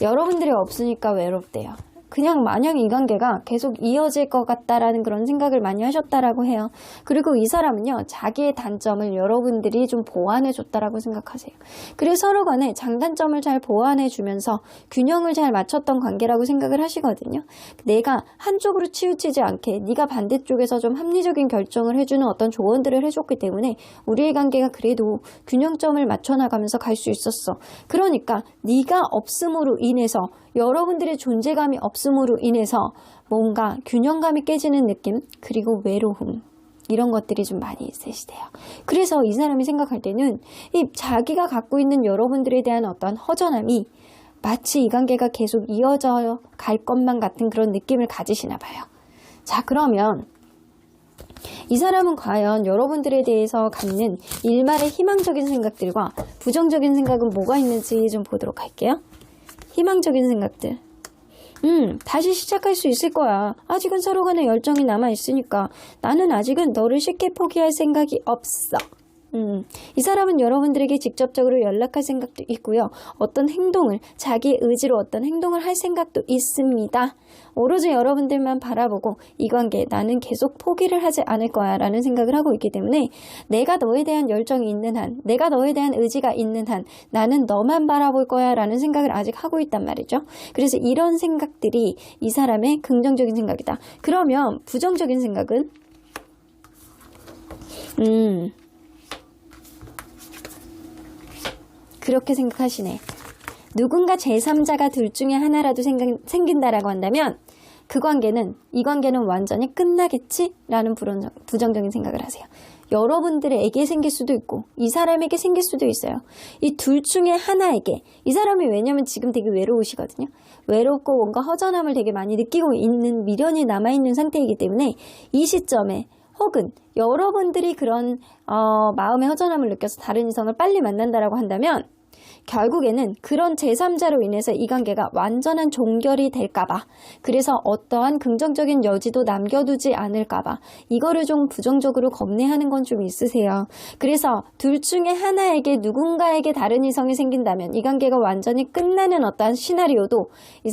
여러분들이 없으니까 외롭대요. 그냥 만약 이 관계가 계속 이어질 것 같다라는 그런 생각을 많이 하셨다라고 해요. 그리고 이 사람은요, 자기의 단점을 여러분들이 좀 보완해 줬다라고 생각하세요. 그리고 서로 간에 장단점을 잘 보완해 주면서 균형을 잘 맞췄던 관계라고 생각을 하시거든요. 내가 한쪽으로 치우치지 않게 네가 반대쪽에서 좀 합리적인 결정을 해주는 어떤 조언들을 해줬기 때문에 우리의 관계가 그래도 균형점을 맞춰나가면서 갈 수 있었어. 그러니까 네가 없음으로 인해서 여러분들의 존재감이 없음으로 인해서 뭔가 균형감이 깨지는 느낌, 그리고 외로움, 이런 것들이 좀 많이 있으시대요. 그래서 이 사람이 생각할 때는 이 자기가 갖고 있는 여러분들에 대한 어떤 허전함이 마치 이 관계가 계속 이어져 갈 것만 같은 그런 느낌을 가지시나 봐요. 자, 그러면 이 사람은 과연 여러분들에 대해서 갖는 일말의 희망적인 생각들과 부정적인 생각은 뭐가 있는지 좀 보도록 할게요. 희망적인 생각들. 다시 시작할 수 있을 거야. 아직은 서로 간에 열정이 남아있으니까 나는 아직은 너를 쉽게 포기할 생각이 없어. 이 사람은 여러분들에게 직접적으로 연락할 생각도 있고요. 어떤 행동을, 자기의 의지로 어떤 행동을 할 생각도 있습니다. 오로지 여러분들만 바라보고 이 관계 나는 계속 포기를 하지 않을 거야 라는 생각을 하고 있기 때문에 내가 너에 대한 열정이 있는 한, 내가 너에 대한 의지가 있는 한 나는 너만 바라볼 거야 라는 생각을 아직 하고 있단 말이죠. 그래서 이런 생각들이 이 사람의 긍정적인 생각이다. 그러면 부정적인 생각은 그렇게 생각하시네. 누군가 제3자가 둘 중에 하나라도 생긴다라고 한다면 이 관계는 완전히 끝나겠지? 라는 부정적인 생각을 하세요. 여러분들에게 생길 수도 있고 이 사람에게 생길 수도 있어요. 이 둘 중에 하나에게, 이 사람이 왜냐면 지금 되게 외로우시거든요. 외롭고 뭔가 허전함을 되게 많이 느끼고 있는 미련이 남아있는 상태이기 때문에 이 시점에 혹은 여러분들이 그런 마음의 허전함을 느껴서 다른 이성을 빨리 만난다라고 한다면 결국에는 그런 제3자로 인해서 이 관계가 완전한 종결이 될까봐, 그래서 어떠한 긍정적인 여지도 남겨두지 않을까봐 이거를 좀 부정적으로 겁내하는 건 좀 있으세요. 그래서 둘 중에 하나에게 누군가에게 다른 이성이 생긴다면 이 관계가 완전히 끝나는 어떠한 시나리오도 이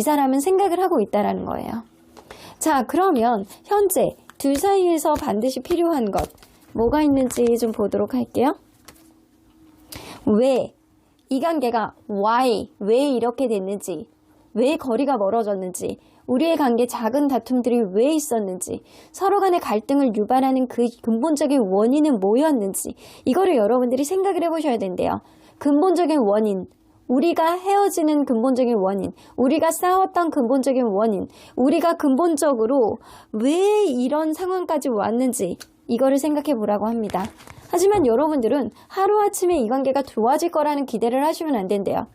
사람은 생각을 하고 있다라는 거예요. 자, 그러면 현재 둘 사이에서 반드시 필요한 것 뭐가 있는지 좀 보도록 할게요. 왜? 이 관계가 왜 이렇게 됐는지, 왜 거리가 멀어졌는지, 우리의 관계 작은 다툼들이 왜 있었는지, 서로 간의 갈등을 유발하는 그 근본적인 원인은 뭐였는지, 이거를 여러분들이 생각을 해보셔야 된대요. 근본적인 원인, 우리가 헤어지는 근본적인 원인, 우리가 싸웠던 근본적인 원인, 우리가 근본적으로 왜 이런 상황까지 왔는지 이거를 생각해 보라고 합니다. 하지만 여러분들은 하루아침에 이 관계가 좋아질 거라는 기대를 하시면 안 된대요.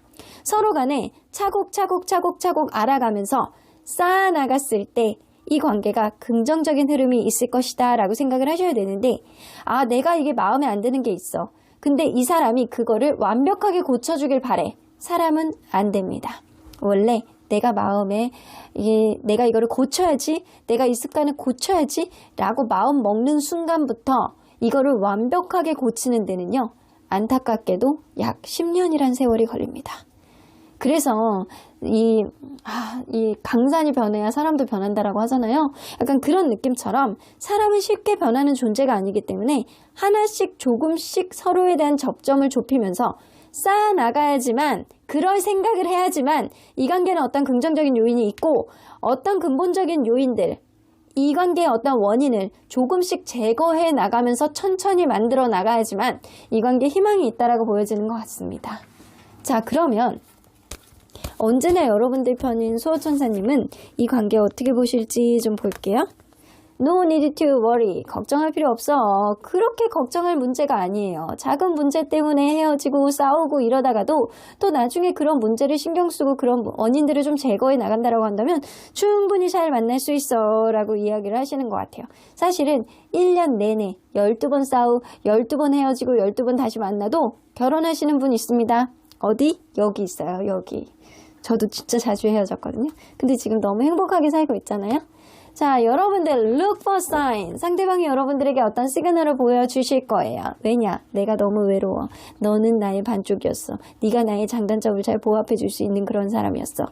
서로 간에 차곡차곡 알아가면서 쌓아나갔을 때 이 관계가 긍정적인 흐름이 있을 것이다 라고 생각을 하셔야 되는데, 내가 이게 마음에 안 드는 게 있어. 근데 이 사람이 그거를 완벽하게 고쳐주길 바래. 사람은 안 됩니다. 원래 내가 마음에 내가 이거를 고쳐야지, 내가 이 습관을 고쳐야지 라고 마음 먹는 순간부터 이거를 완벽하게 고치는 데는요, 안타깝게도 약 10년이란 세월이 걸립니다. 그래서 이 강산이 변해야 사람도 변한다라고 하잖아요. 약간 그런 느낌처럼 사람은 쉽게 변하는 존재가 아니기 때문에 하나씩 조금씩 서로에 대한 접점을 좁히면서 쌓아나가야지만, 그럴 생각을 해야지만 이 관계는 어떤 긍정적인 요인이 있고 어떤 근본적인 요인들, 이 관계의 어떤 원인을 조금씩 제거해 나가면서 천천히 만들어 나가야지만 이 관계에 희망이 있다라고 보여지는 것 같습니다. 자, 그러면 언제나 여러분들 편인 수호천사님은 이 관계 어떻게 보실지 좀 볼게요. No need to worry. 걱정할 필요 없어. 그렇게 걱정할 문제가 아니에요. 작은 문제 때문에 헤어지고 싸우고 이러다가도 또 나중에 그런 문제를 신경 쓰고 그런 원인들을 좀 제거해 나간다라고 한다면 충분히 잘 만날 수 있어 라고 이야기를 하시는 것 같아요. 사실은 1년 내내 12번 싸우고 12번 헤어지고 12번 다시 만나도 결혼하시는 분 있습니다. 어디? 여기 있어요. 여기. 저도 진짜 자주 헤어졌거든요. 근데 지금 너무 행복하게 살고 있잖아요. 자, 여러분들 look for sign. 상대방이 여러분들에게 어떤 시그널을 보여주실 거예요. 왜냐? 내가 너무 외로워. 너는 나의 반쪽이었어. 네가 나의 장단점을 잘 보합해 줄 수 있는 그런 사람이었어.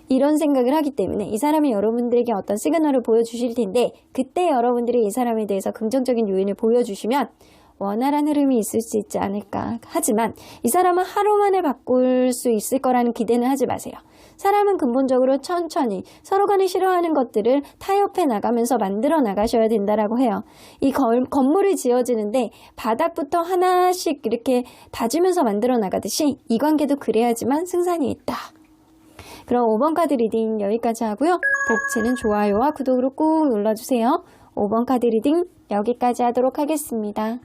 이런 생각을 하기 때문에 이 사람이 여러분들에게 어떤 시그널을 보여주실 텐데 그때 여러분들이 이 사람에 대해서 긍정적인 요인을 보여주시면 원활한 흐름이 있을 수 있지 않을까. 하지만 이 사람은 하루 만에 바꿀 수 있을 거라는 기대는 하지 마세요. 사람은 근본적으로 천천히 서로 간에 싫어하는 것들을 타협해 나가면서 만들어 나가셔야 된다라고 해요. 이 건물이 지어지는데 바닥부터 하나씩 이렇게 다지면서 만들어 나가듯이 이 관계도 그래야지만 승산이 있다. 그럼 5번 카드 리딩 여기까지 하고요. 복치는 좋아요와 구독으로 꾹 눌러주세요. 5번 카드 리딩 여기까지 하도록 하겠습니다.